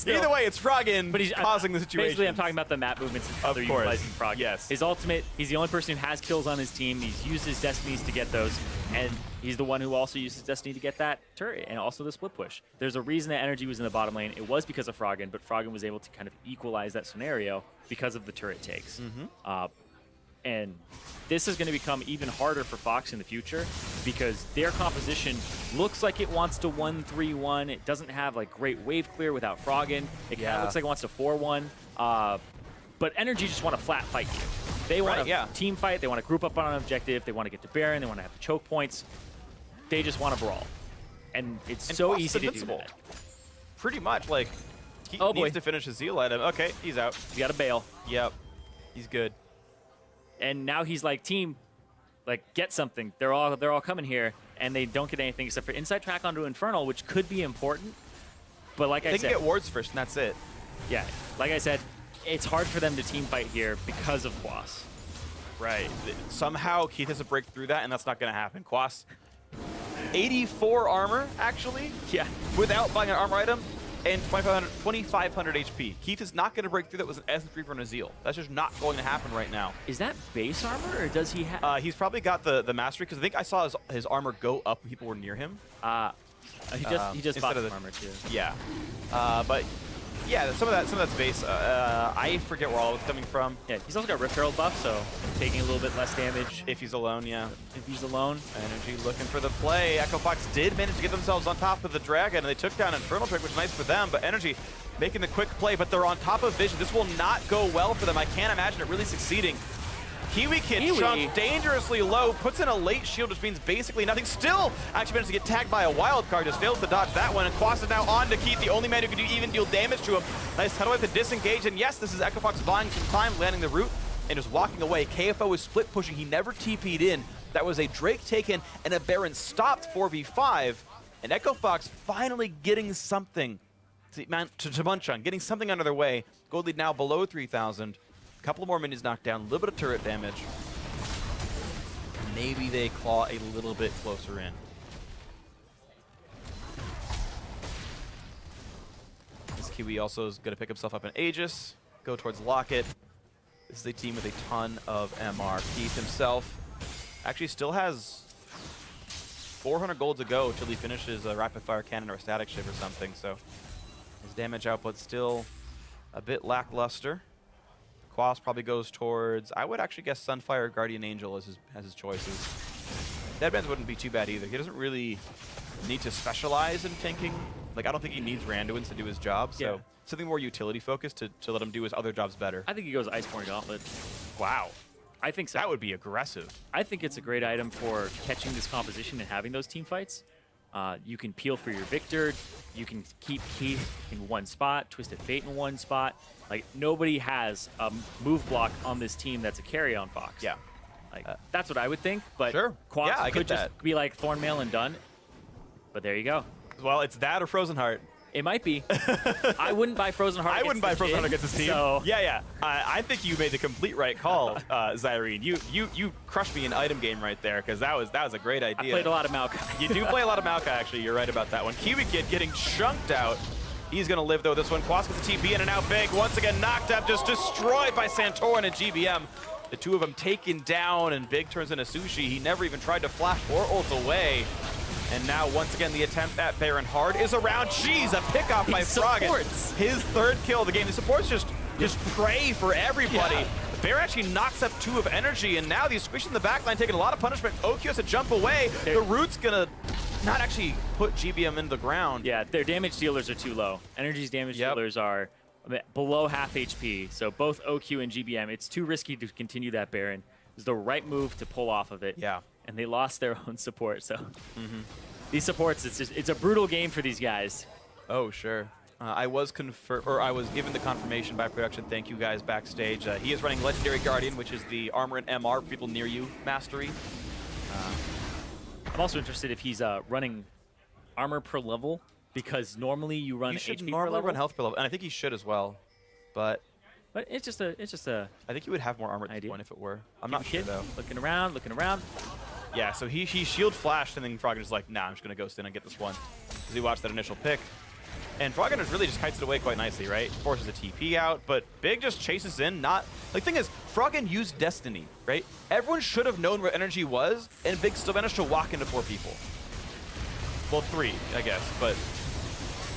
Either way, it's Froggen but he's causing the situation. Basically, I'm talking about the map movements and how they're utilizing Froggen. Yes. His ultimate, he's the only person who has kills on his team. He's used his destinies to get those, and he's the one who also used his destiny to get that turret and also the split push. There's a reason that NRG was in the bottom lane. It was because of Froggen, but Froggen was able to kind of equalize that scenario because of the turret takes. And this is going to become even harder for Fox in the future because their composition looks like it wants to 1-3-1. It doesn't have like great wave clear without Froggen. It kind of looks like it wants to 4-1. But NRG just want to flat fight you. They want to team fight. They want to group up on an objective. They want to get to Baron. They want to have the choke points. They just want to brawl. And it's so easy to do that. Pretty much. Like, he needs to finish his Zeal item. Okay, he's out. You got to bail. Yep. He's good. And now he's like, team, like, get something. They're all coming here, and they don't get anything except for inside track onto Infernal, which could be important. But like I said, they can get wards first, and that's it. Yeah, like I said, it's hard for them to team fight here because of Quas. Right. Somehow Keith has to break through that, and that's not going to happen. Quas, 84 armor, actually. Yeah. Without buying an armor item. And 2,500 HP. Keith is not going to break through that with an Essence Reaper and a Zeal. That's just not going to happen right now. Is that base armor, or does he have... he's probably got the Mastery, because I think I saw his armor go up when people were near him. He just bought the armor, too. Yeah. But, yeah, some of that's base. I forget where all of it's coming from. Yeah, he's also got Rift Herald buff, so taking a little bit less damage. If he's alone, yeah. If he's alone. NRG looking for the play. Echo Fox did manage to get themselves on top of the Dragon, and they took down Infernal Drake, which is nice for them, but NRG making the quick play, but they're on top of Vision. This will not go well for them. I can't imagine it really succeeding. Kiwi Kid chunked dangerously low, puts in a late shield, which means basically nothing. Still actually managed to get tagged by a wild card, just fails to dodge that one, and Quas is now on to Keith, the only man who can even deal damage to him. Nice tunnel to disengage, and yes, this is Echo Fox buying some time, landing the root, and just walking away. KFO is split pushing, he never TP'd in. That was a Drake taken and a Baron stopped 4v5, and Echo Fox finally getting something to munch on, getting something under their way. Gold lead now below 3,000. Couple more minions knocked down, a little bit of turret damage. Maybe they claw a little bit closer in. This Kiwi also is going to pick himself up an Aegis, go towards Locket. This is a team with a ton of MR. Keith himself actually still has 400 gold to go till he finishes a rapid fire cannon or a static shiv or something, so his damage output's still a bit lackluster. Quas probably goes towards, I would actually guess Sunfire or Guardian Angel as his choices. Deadbands wouldn't be too bad either. He doesn't really need to specialize in tanking. Like, I don't think he needs Randuins to do his job, so something more utility focused to let him do his other jobs better. I think he goes Iceborne Gauntlet. Wow. I think so. That would be aggressive. I think it's a great item for catching this composition and having those team fights. You can peel for your Victor. You can keep Keith in one spot, Twisted Fate in one spot. Like, nobody has a move block on this team that's a carry on Fox. Yeah. Like, that's what I would think, but Quas could just be like Thornmail and done. But there you go. Well, it's that or Frozen Heart. It might be. I wouldn't buy Frozen Heart. I wouldn't buy Frozen Heart against this team. So. Yeah. I think you made the complete right call, Zyrene. You crushed me in item game right there, because that was a great idea. I played a lot of Maokai. You do play a lot of Maokai, actually. You're right about that one. Kiwi Kid getting chunked out. He's going to live, though, this one. Quas gets a TP in and out big. Once again, knocked up, just destroyed by Santorin and GBM. The two of them taken down, and Big turns into Sushi. He never even tried to flash or ult away. And now, once again, the attempt at Baron Hard is around. Jeez, a pick off by Froggen. His third kill of the game. The supports just pray for everybody. Yeah. Baron actually knocks up 2 of energy, and now he's squishing the backline, taking a lot of punishment. OQ has to jump away. The root's gonna not actually put GBM into the ground. Yeah, their damage dealers are too low. Energy's damage dealers are below half HP, so both OQ and GBM, it's too risky to continue that Baron. It's the right move to pull off of it. Yeah. And they lost their own support, so these supports, it's a brutal game for these guys. Oh, sure. I was given the confirmation by production. Thank you guys backstage. He is running Legendary Guardian, which is the armor and MR people near you mastery. I'm also interested if he's running armor per level, because normally you run HP per level. You should normally run health per level, and I think he should as well. But it's just a. I think he would have more armor at this point if it were. I'm not sure though. Looking around. Yeah, so he shield flashed, and then Froggen is like, nah, I'm just going to ghost in and get this one. Because he watched that initial pick. And Froggen really just kites it away quite nicely, right? Forces a TP out, but Big just chases in, not... Like, the thing is, Froggen used Destiny, right? Everyone should have known where NRG was, and Big still managed to walk into 4 people. Well, 3, I guess, but...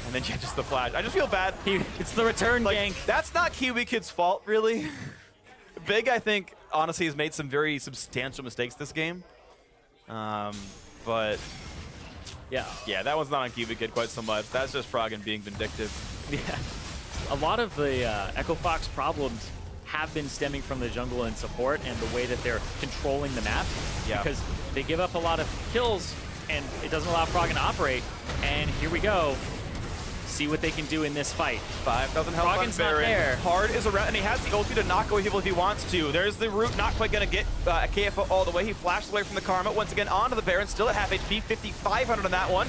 And then yeah, just the flash. I just feel bad. It's the return gank. That's not Kiwi Kid's fault, really. Big, I think, honestly, has made some very substantial mistakes this game. But... Yeah, that one's not on Kiwi Kid quite so much. That's just Froggen being vindictive. Yeah. A lot of the Echo Fox problems have been stemming from the jungle and support and the way that they're controlling the map. Yeah. Because they give up a lot of kills and it doesn't allow Froggen to operate. And here we go. See what they can do in this fight. 5,000 health on Baron. Hard is around, and he has the ulti to knock away people if he wants to. There's the root, not quite going to get KFO all the way. He flashed away from the Karma. Once again, onto the Baron, still at half HP, 5,500 on that one.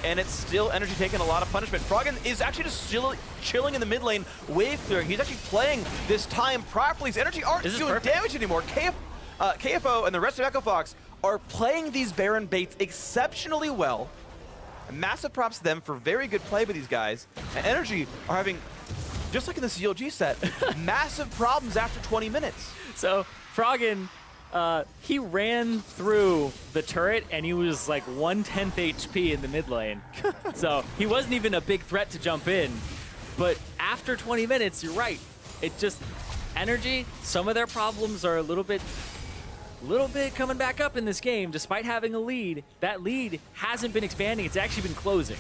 And it's still NRG taking a lot of punishment. Froggen is actually just chilling in the mid lane, wave clearing. He's actually playing this time properly. His NRG aren't doing damage anymore. KFO and the rest of Echo Fox are playing these Baron baits exceptionally well. Massive props to them for very good play by these guys. And NRG are having, just like in the CLG set, massive problems after 20 minutes. So Froggen, he ran through the turret and he was like 1/10 HP in the mid lane. So he wasn't even a big threat to jump in. But after 20 minutes, you're right. It just, NRG, some of their problems are a little bit coming back up in this game. Despite having a lead, that lead hasn't been expanding. It's actually been closing.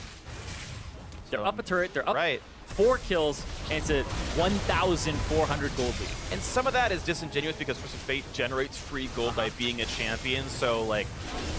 They're up a turret. They're up 4 kills, and it's a 1,400 gold lead. And some of that is disingenuous because Twist of Fate generates free gold by being a champion. So, like,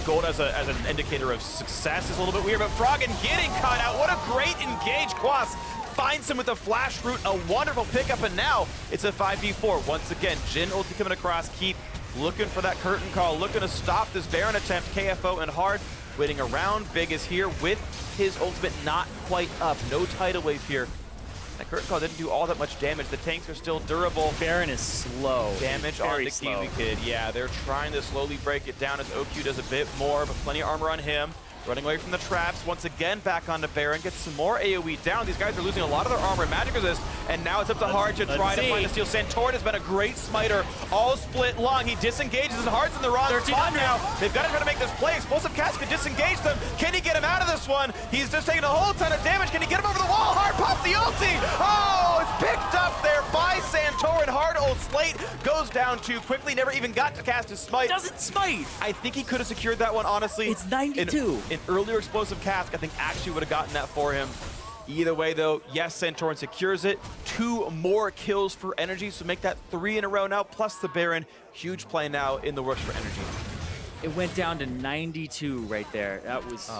gold as an indicator of success is a little bit weird. But Froggen getting caught out. What a great engage. Quas finds him with a flash root. A wonderful pickup, and now it's a 5v4. Once again, Jhin ulti coming across. Keep looking for that curtain call, looking to stop this Baron attempt. KFO and Hard waiting around. Big is here with his ultimate not quite up. No tidal wave here. That curtain call didn't do all that much damage. The tanks are still durable. Baron is slow. Damage on the Kiwi Kid. Yeah, they're trying to slowly break it down as OQ does a bit more, but plenty of armor on him. Running away from the traps, once again back onto Baron, gets some more AoE down. These guys are losing a lot of their armor and magic resist, and now it's up to Hard to try to find the steal. Santorin has been a great smiter, all split long. He disengages, and Hard's in the wrong spot now. They've got to try to make this play. Explosive Cast could disengage them. Can he get him out of this one? He's just taking a whole ton of damage. Can he get him over the wall? Hard pops the ulti! Oh, it's picked up there by Santorin. Hard ults late, goes down too quickly, never even got to cast his smite. Doesn't smite! I think he could have secured that one, honestly. It's 92. In earlier explosive cast, I think actually would have gotten that for him. Either way, though, yes, Santorin secures it. 2 more kills for NRG, so make that 3 in a row now, plus the Baron. Huge play now in the works for NRG. It went down to 92 right there. That was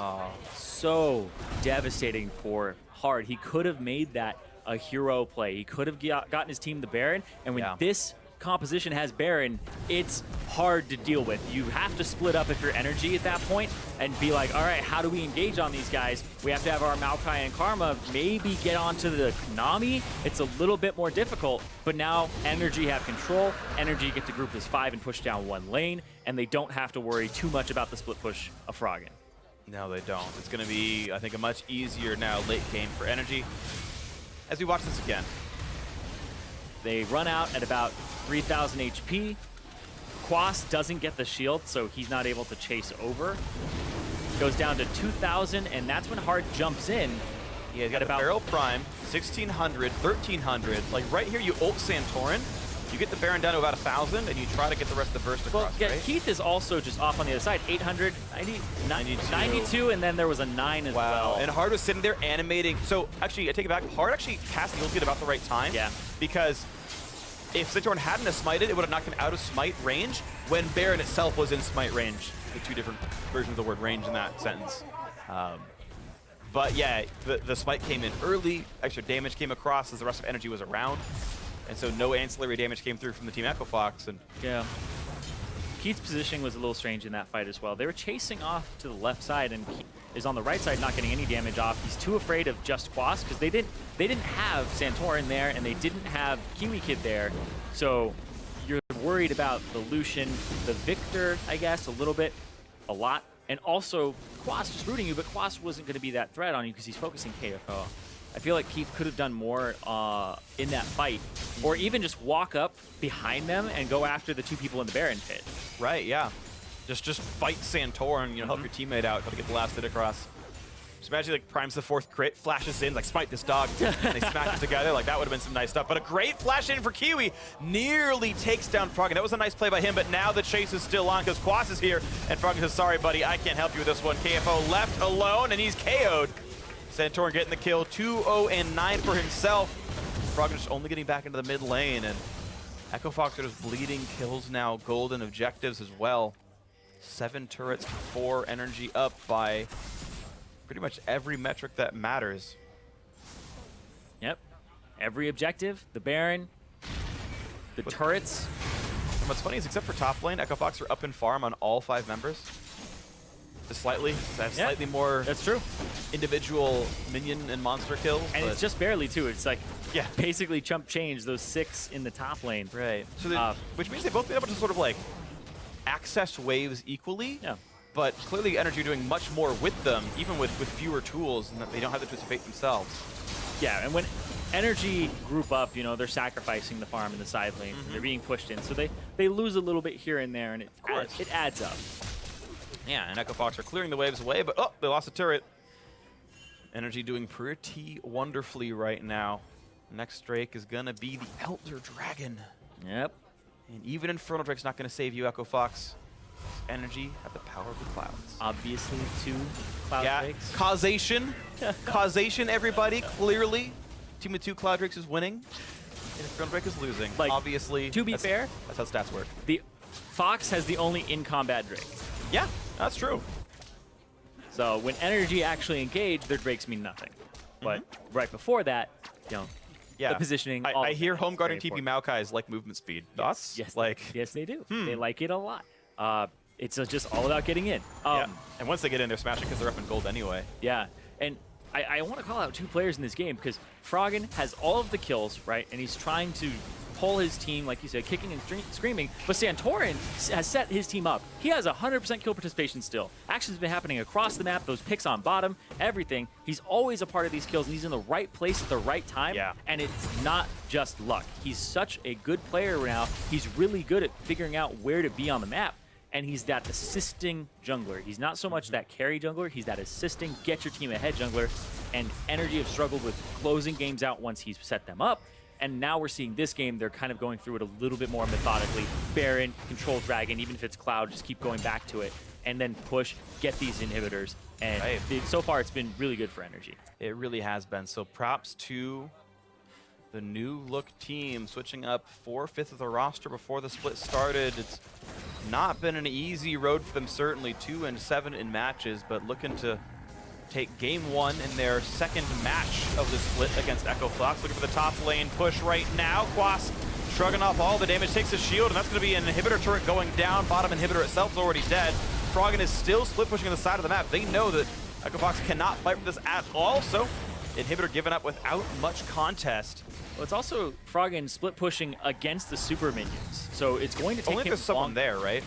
so devastating for Hard. He could have made that a hero play. He could have gotten his team the Baron, and when this composition has Baron, it's hard to deal with. You have to split up if you're NRG at that point and be like, all right, how do we engage on these guys? We have to have our Maokai and Karma maybe get onto the Konami. It's a little bit more difficult, but now NRG have control. NRG get to group as 5 and push down 1 lane, and they don't have to worry too much about the split push of Froggen. No, they don't. It's going to be, I think, a much easier now late game for NRG. As we watch this again, they run out at about 3,000 HP. Quas doesn't get the shield, so he's not able to chase over. Goes down to 2,000, and that's when Hard jumps in. Yeah, he's got about Barrel Prime, 1,600, 1,300. Like right here, you ult Santorin, you get the Baron down to about 1,000, and you try to get the rest of the burst across, yeah, right? Keith is also just off on the other side. 800, 92, and then there was a 9 as well. And Hard was sitting there animating. So actually, I take it back. Hard actually cast the ulti at about the right time. Yeah. Because if Santorin hadn't have smited, it would have knocked him out of smite range when Baron itself was in smite range. The 2 different versions of the word range in that sentence. But yeah, the smite came in early. Extra damage came across as the rest of NRG was around. And so no ancillary damage came through from the team Echo Fox. And yeah. Keith's positioning was a little strange in that fight as well. They were chasing off to the left side, and Keith is on the right side not getting any damage off. He's too afraid of just Quas because they didn't have Santorin there, and they didn't have Kiwi Kid there. So you're worried about the Lucian, the Victor, I guess, a little bit. a lot. And also, Quas just rooting you, but Quas wasn't going to be that threat on you because he's focusing KFO. I feel like Keith could have done more in that fight, or even just walk up behind them and go after the 2 people in the Baron pit. Right, yeah. Just fight Santorin, you know, help your teammate out, try to get the last hit across. Just imagine like primes the 4th crit, flashes in, like smite this dog, and they smack it together. Like that would have been some nice stuff. But a great flash in for Kiwi, nearly takes down Froggen. That was a nice play by him, but now the chase is still on because Quas is here, and Froggen says, sorry buddy, I can't help you with this one. KFO left alone, and he's KO'd. Santorin getting the kill, 2-0-9 for himself. Froggen just only getting back into the mid lane, and Echo Fox are just bleeding kills now, golden objectives as well. 7 turrets, 4 energy up by pretty much every metric that matters. Yep. Every objective, the Baron, the turrets. What's funny is except for top lane, Echo Fox are up in farm on all 5 members. Just slightly. They have slightly more That's true. individual minion and monster kills. And it's just barely too. It's like yeah, basically chump change those 6 in the top lane. Right. So which means they both been able to sort of like access waves equally. Yeah. But clearly Energy doing much more with them, even with fewer tools, and that they don't have the tools to fate themselves. Yeah, and when Energy group up, you know, they're sacrificing the farm in the side lane. They're being pushed in, so they lose a little bit here and there, and it adds up. Yeah, and Echo Fox are clearing the waves away, but oh, they lost a turret. Energy doing pretty wonderfully right now. Next Drake is gonna be the Elder Dragon. Yep. And even Infernal Drake's not gonna save you, Echo Fox. Energy have the power of the clouds. Obviously, 2 Cloud Drakes. Causation. Causation, everybody, clearly. Team with 2 Cloud Drakes is winning, and Infernal Drake is losing. Like, obviously, to be fair, that's how stats work. The Fox has the only in-combat Drake. Yeah, that's true. So when Energy actually engage, their Drakes mean nothing. But right before that, you know, the positioning. I hear home guard and TP Maokai's like movement speed. Thoughts? Yes, like yes, they do. They like it a lot. It's just all about getting in. Yeah. And once they get in, they're smashing because they're up in gold anyway. Yeah, and I want to call out 2 players in this game because Froggen has all of the kills, right? And he's trying to pull his team, like you said, kicking and screaming. But Santorin has set his team up. He has 100% kill participation still. Action's been happening across the map, those picks on bottom, everything. He's always a part of these kills, and he's in the right place at the right time. Yeah. And it's not just luck. He's such a good player now. He's really good at figuring out where to be on the map. And he's that assisting jungler. He's not so much that carry jungler, he's that assisting, get your team ahead jungler. And Energy have struggled with closing games out once he's set them up. And now we're seeing this game, they're kind of going through it a little bit more methodically. Baron, control Dragon, even if it's Cloud, just keep going back to it. And then push, get these inhibitors. And so far, it's been really good for Energy. It really has been. So props to the new look team, switching up 4/5 of the roster before the split started. It's not been an easy road for them, certainly 2-7 in matches, but looking to take game 1 in their second match of the split against Echo Fox. Looking for the top lane push right now. Quas shrugging off all the damage, takes his shield, and that's going to be an inhibitor turret going down. Bottom inhibitor itself is already dead. Froggen is still split pushing on the side of the map. They know that Echo Fox cannot fight for this at all, so inhibitor given up without much contest. Well, it's also Froggen split pushing against the super minions, so it's going to take only if there's someone there, right?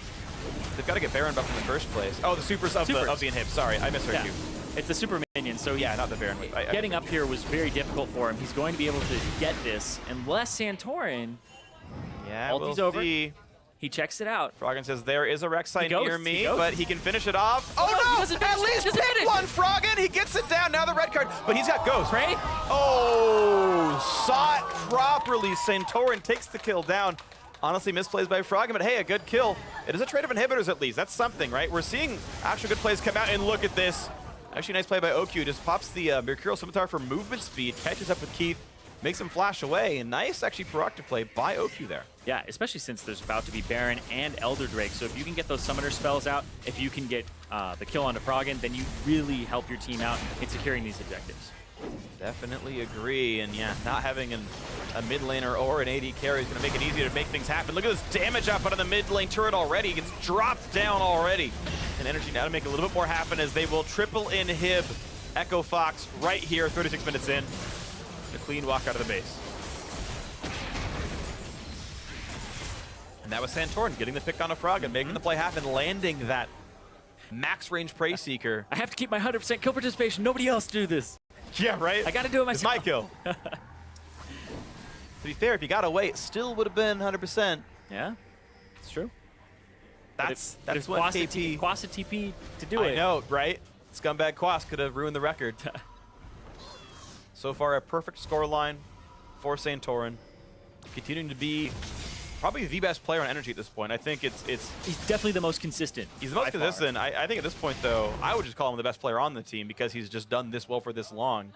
They've got to get Baron buff in the first place. Oh, the supers of the inhib. Sorry, I misheard you. It's the super minion, so yeah, not the Baron. Getting up here was very difficult for him. He's going to be able to get this, unless Santorin. Yeah, ulti's over. He checks it out. Froggen says there is a Rek'Sai near me, but he can finish it off. Oh no! At least pick one, Froggen! He gets it down. Now the red card, but he's got Ghost. Pray? Oh, saw it properly. Santorin takes the kill down. Honestly, misplays by Froggen, but hey, a good kill. It is a trade of inhibitors at least. That's something, right? We're seeing actual good plays come out, and look at this. Actually, nice play by OQ. Just pops the Mercurial Scimitar for movement speed, catches up with Keith, makes him flash away, and nice, actually, proactive play by OQ there. Yeah, especially since there's about to be Baron and Elder Drake, so if you can get those summoner spells out, if you can get the kill onto Froggen, then you really help your team out in securing these objectives. Definitely agree, and yeah, not having a mid laner or an AD carry is going to make it easier to make things happen. Look at this damage output on the mid lane turret already. He gets dropped down already. And Energy now to make a little bit more happen as they will triple inhib Echo Fox right here, 36 minutes in. A clean walk out of the base. And that was Santorin getting the pick on a Froggen, making the play happen, landing that max range Prey Seeker. I have to keep my 100% kill participation. Nobody else do this. Yeah, right? I got to do it myself. It's my kill. To be fair, if you got to wait, still would have been 100%. Yeah, it's true. That's what KP... Quasa TP to do it. I know, right? Scumbag Quas could have ruined the record. So far, a perfect scoreline for Santorin. Continuing to be probably the best player on Energy at this point. I think it's he's definitely the most consistent. He's the most consistent. I think at this point, though, I would just call him the best player on the team because he's just done this well for this long.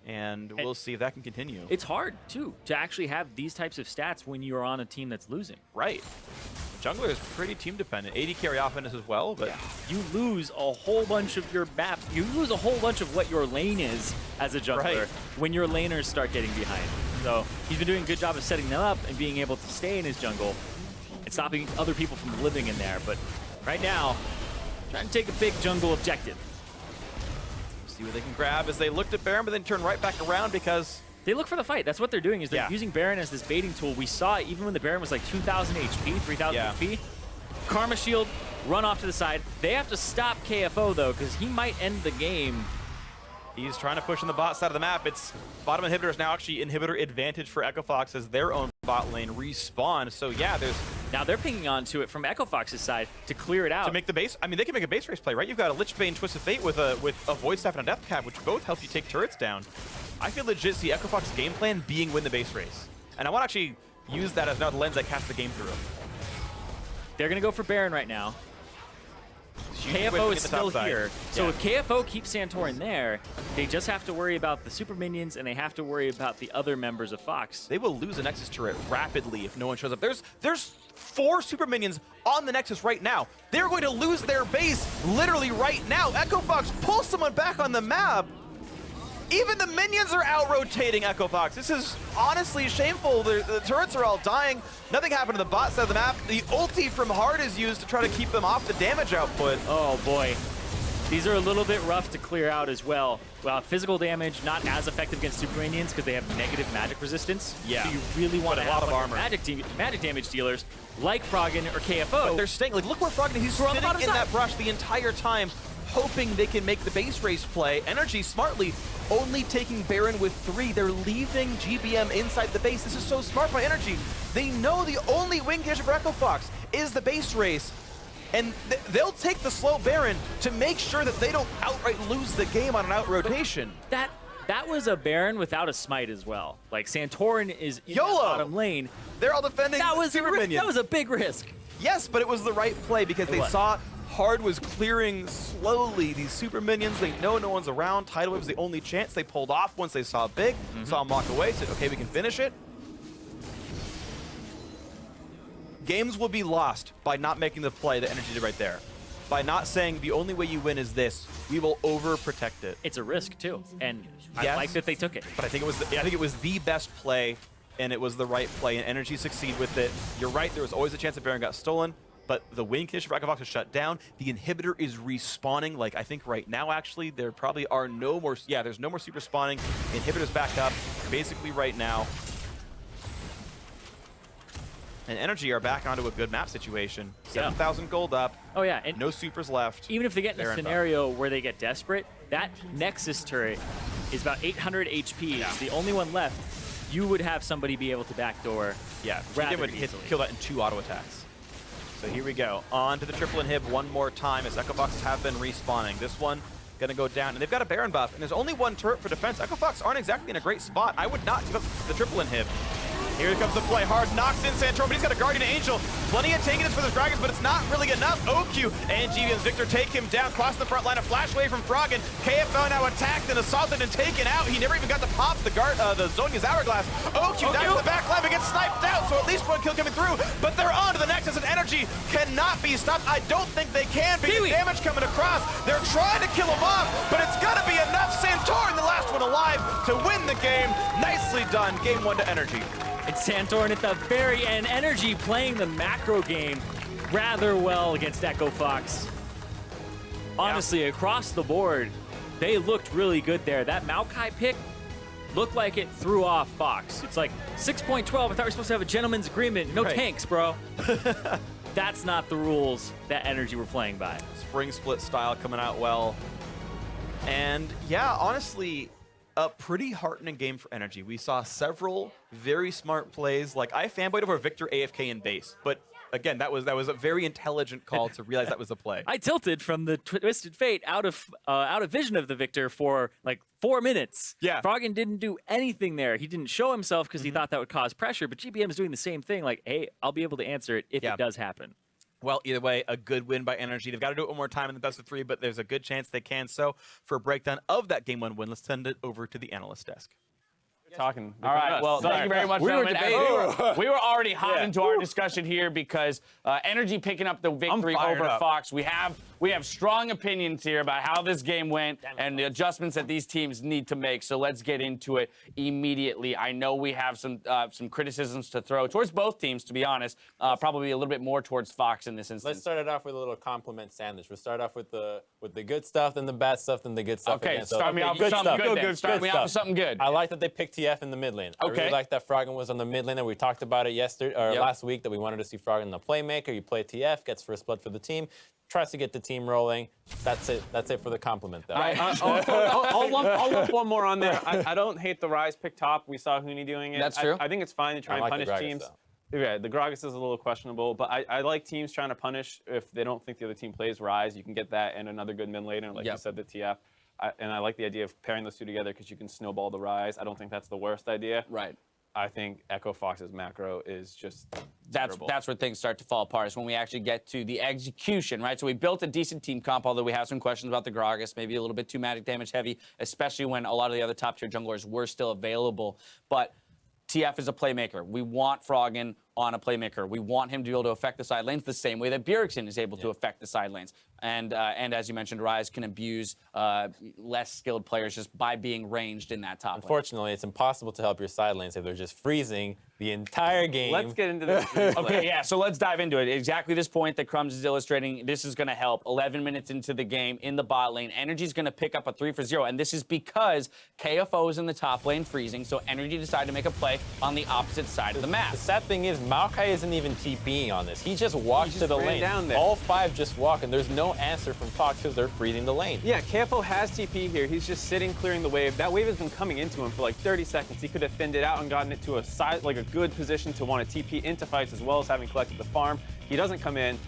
And we'll see if that can continue. It's hard, too, to actually have these types of stats when you're on a team that's losing. Right. Jungler is pretty team dependent. AD carry offense as well, but yeah. You lose a whole bunch of your map. You lose a whole bunch of what your lane is as a jungler when your laners start getting behind. So he's been doing a good job of setting them up and being able to stay in his jungle and stopping other people from living in there. But right now, trying to take a big jungle objective. See what they can grab as they looked at Baron, but then turn right back around because they look for the fight. That's what they're doing, is they're using Baron as this baiting tool. We saw it even when the Baron was like 2,000 HP, 3,000 HP. Karma Shield, run off to the side. They have to stop KFO, though, because he might end the game. He's trying to push on the bot side of the map. It's bottom inhibitor is now actually inhibitor advantage for Echo Fox as their own bot lane respawn. So yeah, there's now they're pinging onto it from Echo Fox's side to clear it out. To make the base, I mean, they can make a base race play, right? You've got a Lichbane Twist of Fate with a Void Staff and a Death Cap, which both help you take turrets down. I could legit see Echo Fox's game plan being win the base race. And I want to actually use that as another lens I cast the game through. They're going to go for Baron right now. KFO is still here. So if KFO keeps Santorin there, they just have to worry about the super minions and they have to worry about the other members of Fox. They will lose a Nexus turret rapidly if no one shows up. There's 4 super minions on the Nexus right now. They're going to lose their base literally right now. Echo Fox pulls someone back on the map. Even the minions are out-rotating Echo Fox. This is honestly shameful. The turrets are all dying. Nothing happened to the bot side of the map. The ulti from Hard is used to try to keep them off the damage output. Oh boy. These are a little bit rough to clear out as well. Well, physical damage not as effective against super minions because they have negative magic resistance. Yeah. So you really want to have a lot of armor. Magic damage dealers like Froggen or KFO. But they're staying. Like, look where Froggen is. He's sitting in that brush the entire time, hoping they can make the base race play. NRG smartly only taking Baron with 3. They're leaving GBM inside the base. This is so smart by NRG. They know the only win condition for Echo Fox is the base race. And they'll take the slow Baron to make sure that they don't outright lose the game on an out-rotation. That was a Baron without a smite as well. Like, Santorin is in the bottom lane. They're all defending super minions. That was a big risk. Yes, but it was the right play because they saw Hard was clearing slowly these super minions. They know no one's around. Tidal Wave was the only chance. They pulled off once they saw Big, saw him walk away, said, okay, we can finish it. Games will be lost by not making the play that NRG did right there. By not saying the only way you win is this, we will overprotect it. It's a risk too, and I like that they took it. But I think it was the best play, and it was the right play, and NRG succeed with it. You're right, there was always a chance that Baron got stolen, but the win condition for Echo Fox is shut down. The inhibitor is respawning, like I think right now actually, there probably are no more, there's no more super spawning. The inhibitor's back up, basically right now. And NRG are back onto a good map situation. 7,000 gold up. Oh yeah, and no supers left. Even if they get in a scenario where they get desperate, that Nexus turret is about 800 HP. It's the only one left. You would have somebody be able to backdoor. Yeah, rather would kill that in 2 auto attacks. So here we go. On to the triple inhib one more time as Echo Fox have been respawning. This one gonna go down, and they've got a Baron buff, and there's only 1 turret for defense. Echo Fox aren't exactly in a great spot. I would not give up the triple inhib. Here comes the play. Hard knocks in Santorin, but he's got a Guardian Angel. Plenty of taking this for the Dragons, but it's not really enough. OQ and GBM's Victor take him down, cross the front line. A flash away from Froggen. KFO now attacked and assaulted and taken out. He never even got to pop the Zhonya's Hourglass. OQ down to the back line, but gets sniped out, so at least 1 kill coming through. But they're on to the Nexus, and NRG cannot be stopped. I don't think they can be. The damage coming across. They're trying to kill him off, but it's gonna be enough. Santorin, the last one alive, to win the game. Nicely done. Game 1 to NRG. It's Santorin at the very end. NRG playing the macro game rather well against Echo Fox. Honestly, across the board, they looked really good there. That Maokai pick looked like it threw off Fox. It's like 6.12. I thought we were supposed to have a gentleman's agreement. No tanks, bro. that's not the rules that NRG were playing by. Spring split style coming out well. And yeah, honestly, a pretty heartening game for NRG. We saw several very smart plays. Like, I fanboyed over Victor AFK in base, but again, that was a very intelligent call to realize that was a play. I tilted from the Twisted Fate out of vision of the Victor for like 4 minutes. Yeah. Froggen didn't do anything there. He didn't show himself because he thought that would cause pressure, but GBM is doing the same thing. Like, hey, I'll be able to answer it if it does happen. Well, either way, a good win by NRG. They've got to do it one more time in the best of 3, but there's a good chance they can. So for a breakdown of that Game 1 win, let's send it over to the analyst desk. Talking. All right. Well, thank you very much, gentlemen. We were already hot into our discussion here because NRG picking up the victory over Fox. We have strong opinions here about how this game went and the adjustments that these teams need to make. So let's get into it immediately. I know we have some criticisms to throw towards both teams, to be honest. Probably a little bit more towards Fox in this instance. Let's start it off with a little compliment sandwich. We'll start off with the good stuff, then the bad stuff, then the good stuff. Okay, again. start me off with something good. Start me off with something good. I like that they picked TF in the mid lane. I really like that Froggen was on the mid lane. We talked about it yesterday or last week that we wanted to see Froggen the playmaker. You play TF, gets first blood for the team, tries to get the team rolling. That's it. That's it for the compliment, though. I'll lump one more on there. I don't hate the Rise pick top. We saw Huni doing it. That's true. I think it's fine to try and punish teams. Yeah, the Gragas is a little questionable, but I like teams trying to punish if they don't think the other team plays Rise. You can get that and another good mid laner, like you said, the TF. And I like the idea of pairing those two together because you can snowball the Rise. I don't think that's the worst idea. Right. I think Echo Fox's macro is just that's where things start to fall apart, is when we actually get to the execution, right? So we built a decent team comp, although we have some questions about the Gragas, maybe a little bit too magic damage heavy, especially when a lot of the other top tier junglers were still available. But TF is a playmaker. We want Froggen on a playmaker. We want him to be able to affect the side lanes the same way that Bjergsen is able to affect the side lanes. And as you mentioned, Rise can abuse less skilled players just by being ranged in that top lane. Unfortunately, it's impossible to help your side lanes if they're just freezing the entire game. Let's get into this. Okay, yeah, so let's dive into it. Exactly this point that Crumbs is illustrating, this is going to help. 11 minutes into the game in the bot lane, NRG's going to pick up a 3-for-0, and this is because KFO is in the top lane freezing, so NRG decided to make a play on the opposite side of the map. The sad thing is, Maokai isn't even TPing on this. He just walked to the lane. Down there. All 5 just walk, and there's no answer from Fox because they're freezing the lane. Yeah, KFO has TP here. He's just sitting, clearing the wave. That wave has been coming into him for like 30 seconds. He could have thinned it out and gotten it to a side, like a good position to want to TP into fights as well as having collected the farm. He doesn't come in.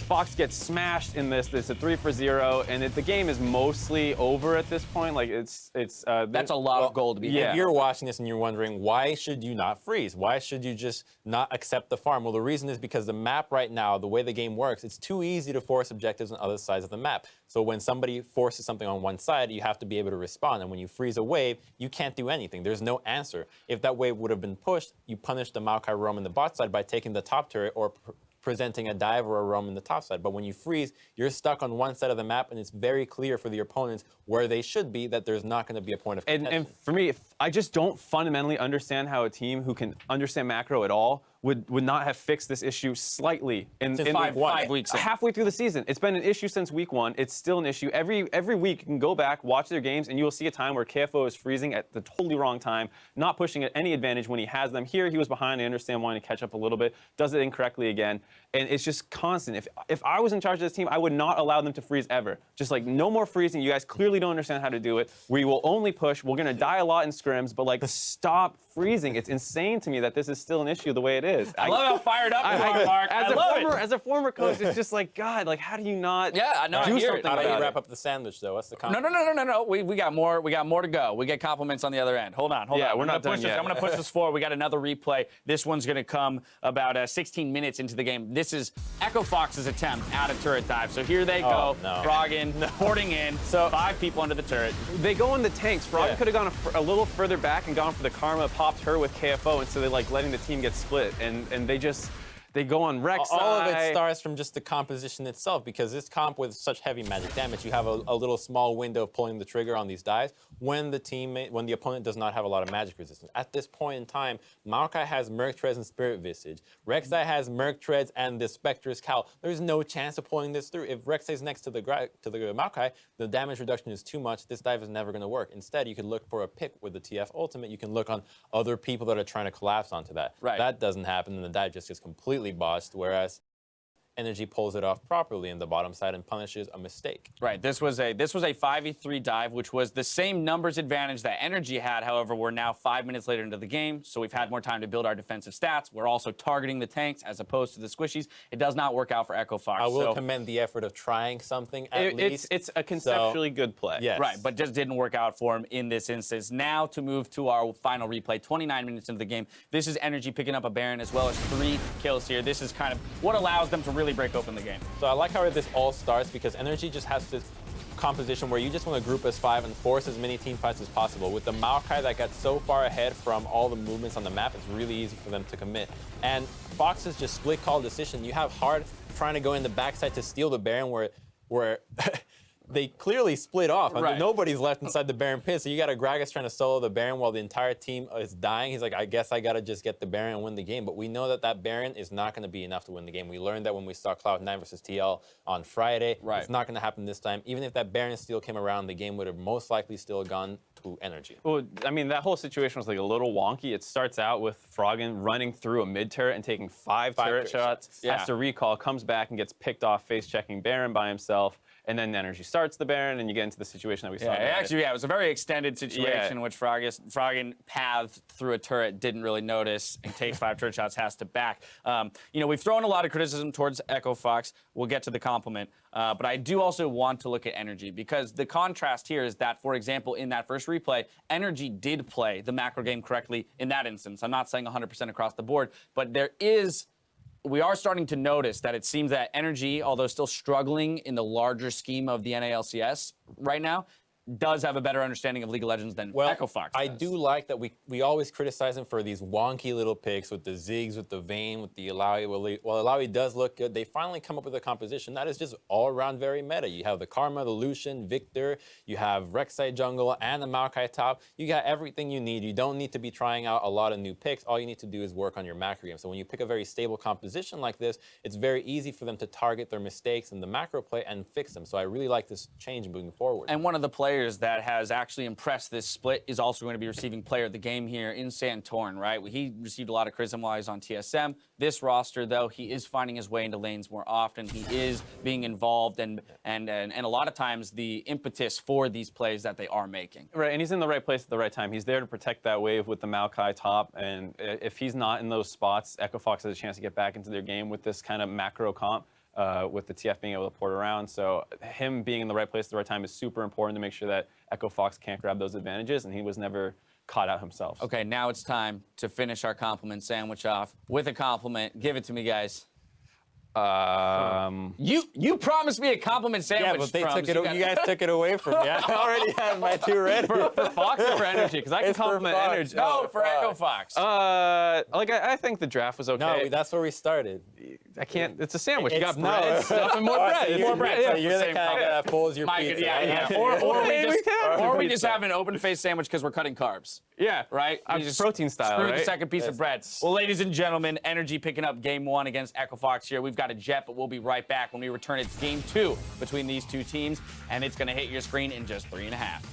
Fox gets smashed in this. It's a 3-for-0, and the game is mostly over at this point. Like that's a lot of gold to be had. If you're watching this and you're wondering, why should you not freeze? Why should you just not accept the farm? Well, the reason is because the map right now, the way the game works, it's too easy to force objectives on other sides of the map. So when somebody forces something on one side, you have to be able to respond. And when you freeze a wave, you can't do anything. There's no answer. If that wave would have been pushed, you punish the Maokai roam in the bot side by taking the top turret or presenting a dive or a roam in the top side. But when you freeze, you're stuck on one side of the map, and it's very clear for the opponents where they should be that there's not going to be a point of contention. And for me, I just don't fundamentally understand how a team who can understand macro at all would not have fixed this issue slightly in 5 weeks in. Halfway through the season. It's been an issue since week 1. It's still an issue. Every week you can go back, watch their games, and you will see a time where KFO is freezing at the totally wrong time, not pushing at any advantage when he has them. Here he was behind. I understand wanting to catch up a little bit, does it incorrectly again, and it's just constant. If I was in charge of this team, I would not allow them to freeze ever. Just like no more freezing. You guys clearly don't understand how to do it. We will only push. We're gonna die a lot in scrims, but like stop freezing. It's insane to me that this is still an issue the way it is. I love how fired up you are, Mark. As a former coach, it's just like, God, like how do you not do something How about do you it? wrap up the sandwich, though? What's the comment? No. We got more. We got more to go. We get compliments on the other end. Hold on. Yeah, we're not done yet. I'm going to push this forward. We got another replay. This one's going to come about 16 minutes into the game. This is Echo Fox's attempt at a turret dive. So here they go. Froggen porting in. So 5 people under the turret. They go in the tanks. Froggen could have gone a little further back and gone for the Karma, popped her with KFO instead of like letting the team get split. And they go on Rex. All of it starts from just the composition itself, because this comp with such heavy magic damage, you have a little small window of pulling the trigger on these dives when the opponent does not have a lot of magic resistance. At this point in time, Maokai has Merc Treads and Spirit Visage. Rek'Sai has Merc Treads and the Spectre's Cowl. There's no chance of pulling this through. If Rek'Sai is next to the Maokai, the damage reduction is too much. This dive is never going to work. Instead, you could look for a pick with the TF ultimate. You can look on other people that are trying to collapse onto that. Right. That doesn't happen, and the dive just gets completely botched, whereas NRG pulls it off properly in the bottom side and punishes a mistake. Right. This was a 5v3 dive, which was the same numbers advantage that NRG had. However, we're now 5 minutes later into the game, so we've had more time to build our defensive stats. We're also targeting the tanks as opposed to the squishies. It does not work out for Echo Fox. I will commend the effort of trying something at least. It's a conceptually good play. Yes. Right, but just didn't work out for him in this instance. Now to move to our final replay, 29 minutes into the game. This is NRG picking up a Baron as well as 3 kills here. This is kind of what allows them to really break open the game. So I like how this all starts because NRG just has this composition where you just want to group as 5 and force as many team fights as possible. With the Maokai that got so far ahead from all the movements on the map, it's really easy for them to commit. And Fox's just split call decision. You have Hard trying to go in the backside to steal the Baron where they clearly split off. I mean, nobody's left inside the Baron pit, so you got a Gragas trying to solo the Baron while the entire team is dying. He's like, I guess I got to just get the Baron and win the game. But we know that that Baron is not going to be enough to win the game. We learned that when we saw Cloud9 versus TL on Friday. Right. It's not going to happen this time. Even if that Baron steal came around, the game would have most likely still gone to NRG. Well, I mean, that whole situation was like a little wonky. It starts out with Froggen running through a mid turret and taking 5 turret shots. Yeah. Has to recall, comes back and gets picked off face checking Baron by himself. And then NRG starts the Baron, and you get into the situation that we saw. It was a very extended situation in which Froggen pathed through a turret, didn't really notice, and takes 5 turret shots, has to back. We've thrown a lot of criticism towards Echo Fox. We'll get to the compliment. But I do also want to look at NRG because the contrast here is that, for example, in that first replay, NRG did play the macro game correctly in that instance. I'm not saying 100% across the board, but we are starting to notice that it seems that NRG, although still struggling in the larger scheme of the NA LCS right now, does have a better understanding of League of Legends than Echo Fox does. I do like that we always criticize him for these wonky little picks with the Ziggs, with the Vayne, with the Illaoi. While Illaoi does look good, they finally come up with a composition that is just all around very meta. You have the Karma, the Lucian, Victor, you have Rek'Sai jungle, and the Maokai top. You got everything you need. You don't need to be trying out a lot of new picks. All you need to do is work on your macro game. So when you pick a very stable composition like this, it's very easy for them to target their mistakes in the macro play and fix them. So I really like this change moving forward. And one of the players that has actually impressed this split is also going to be receiving player of the game here in Santorin, right? He received a lot of criticism while he was on TSM. This roster, though, he is finding his way into lanes more often. He is being involved and a lot of times the impetus for these plays that they are making. Right, and he's in the right place at the right time. He's there to protect that wave with the Maokai top, and if he's not in those spots, Echo Fox has a chance to get back into their game with this kind of macro comp. With the TF being able to port around. So him being in the right place at the right time is super important to make sure that Echo Fox can't grab those advantages, and he was never caught out himself. Okay, now it's time to finish our compliment sandwich off with a compliment. Give it to me, guys. You promised me a compliment sandwich. Yeah, but you guys took it away from me. I already had my 2 ready. For Fox or for NRG? Because I can compliment NRG. No, for Echo Fox. I think the draft was okay. No, that's where we started. I can't. It's a sandwich. You got No. bread, stuff, and more bread. More bread. So you're the kind that folds your pizza. Yeah. Or we just have an open-faced sandwich because we're cutting carbs. Yeah. Right? Just protein style, screw right? the second piece of bread. Well, ladies and gentlemen, NRG picking up game 1 against Echo Fox here. We've got a jet, but we'll be right back when we return. It's game 2 between these two teams, and it's going to hit your screen in just 3.5.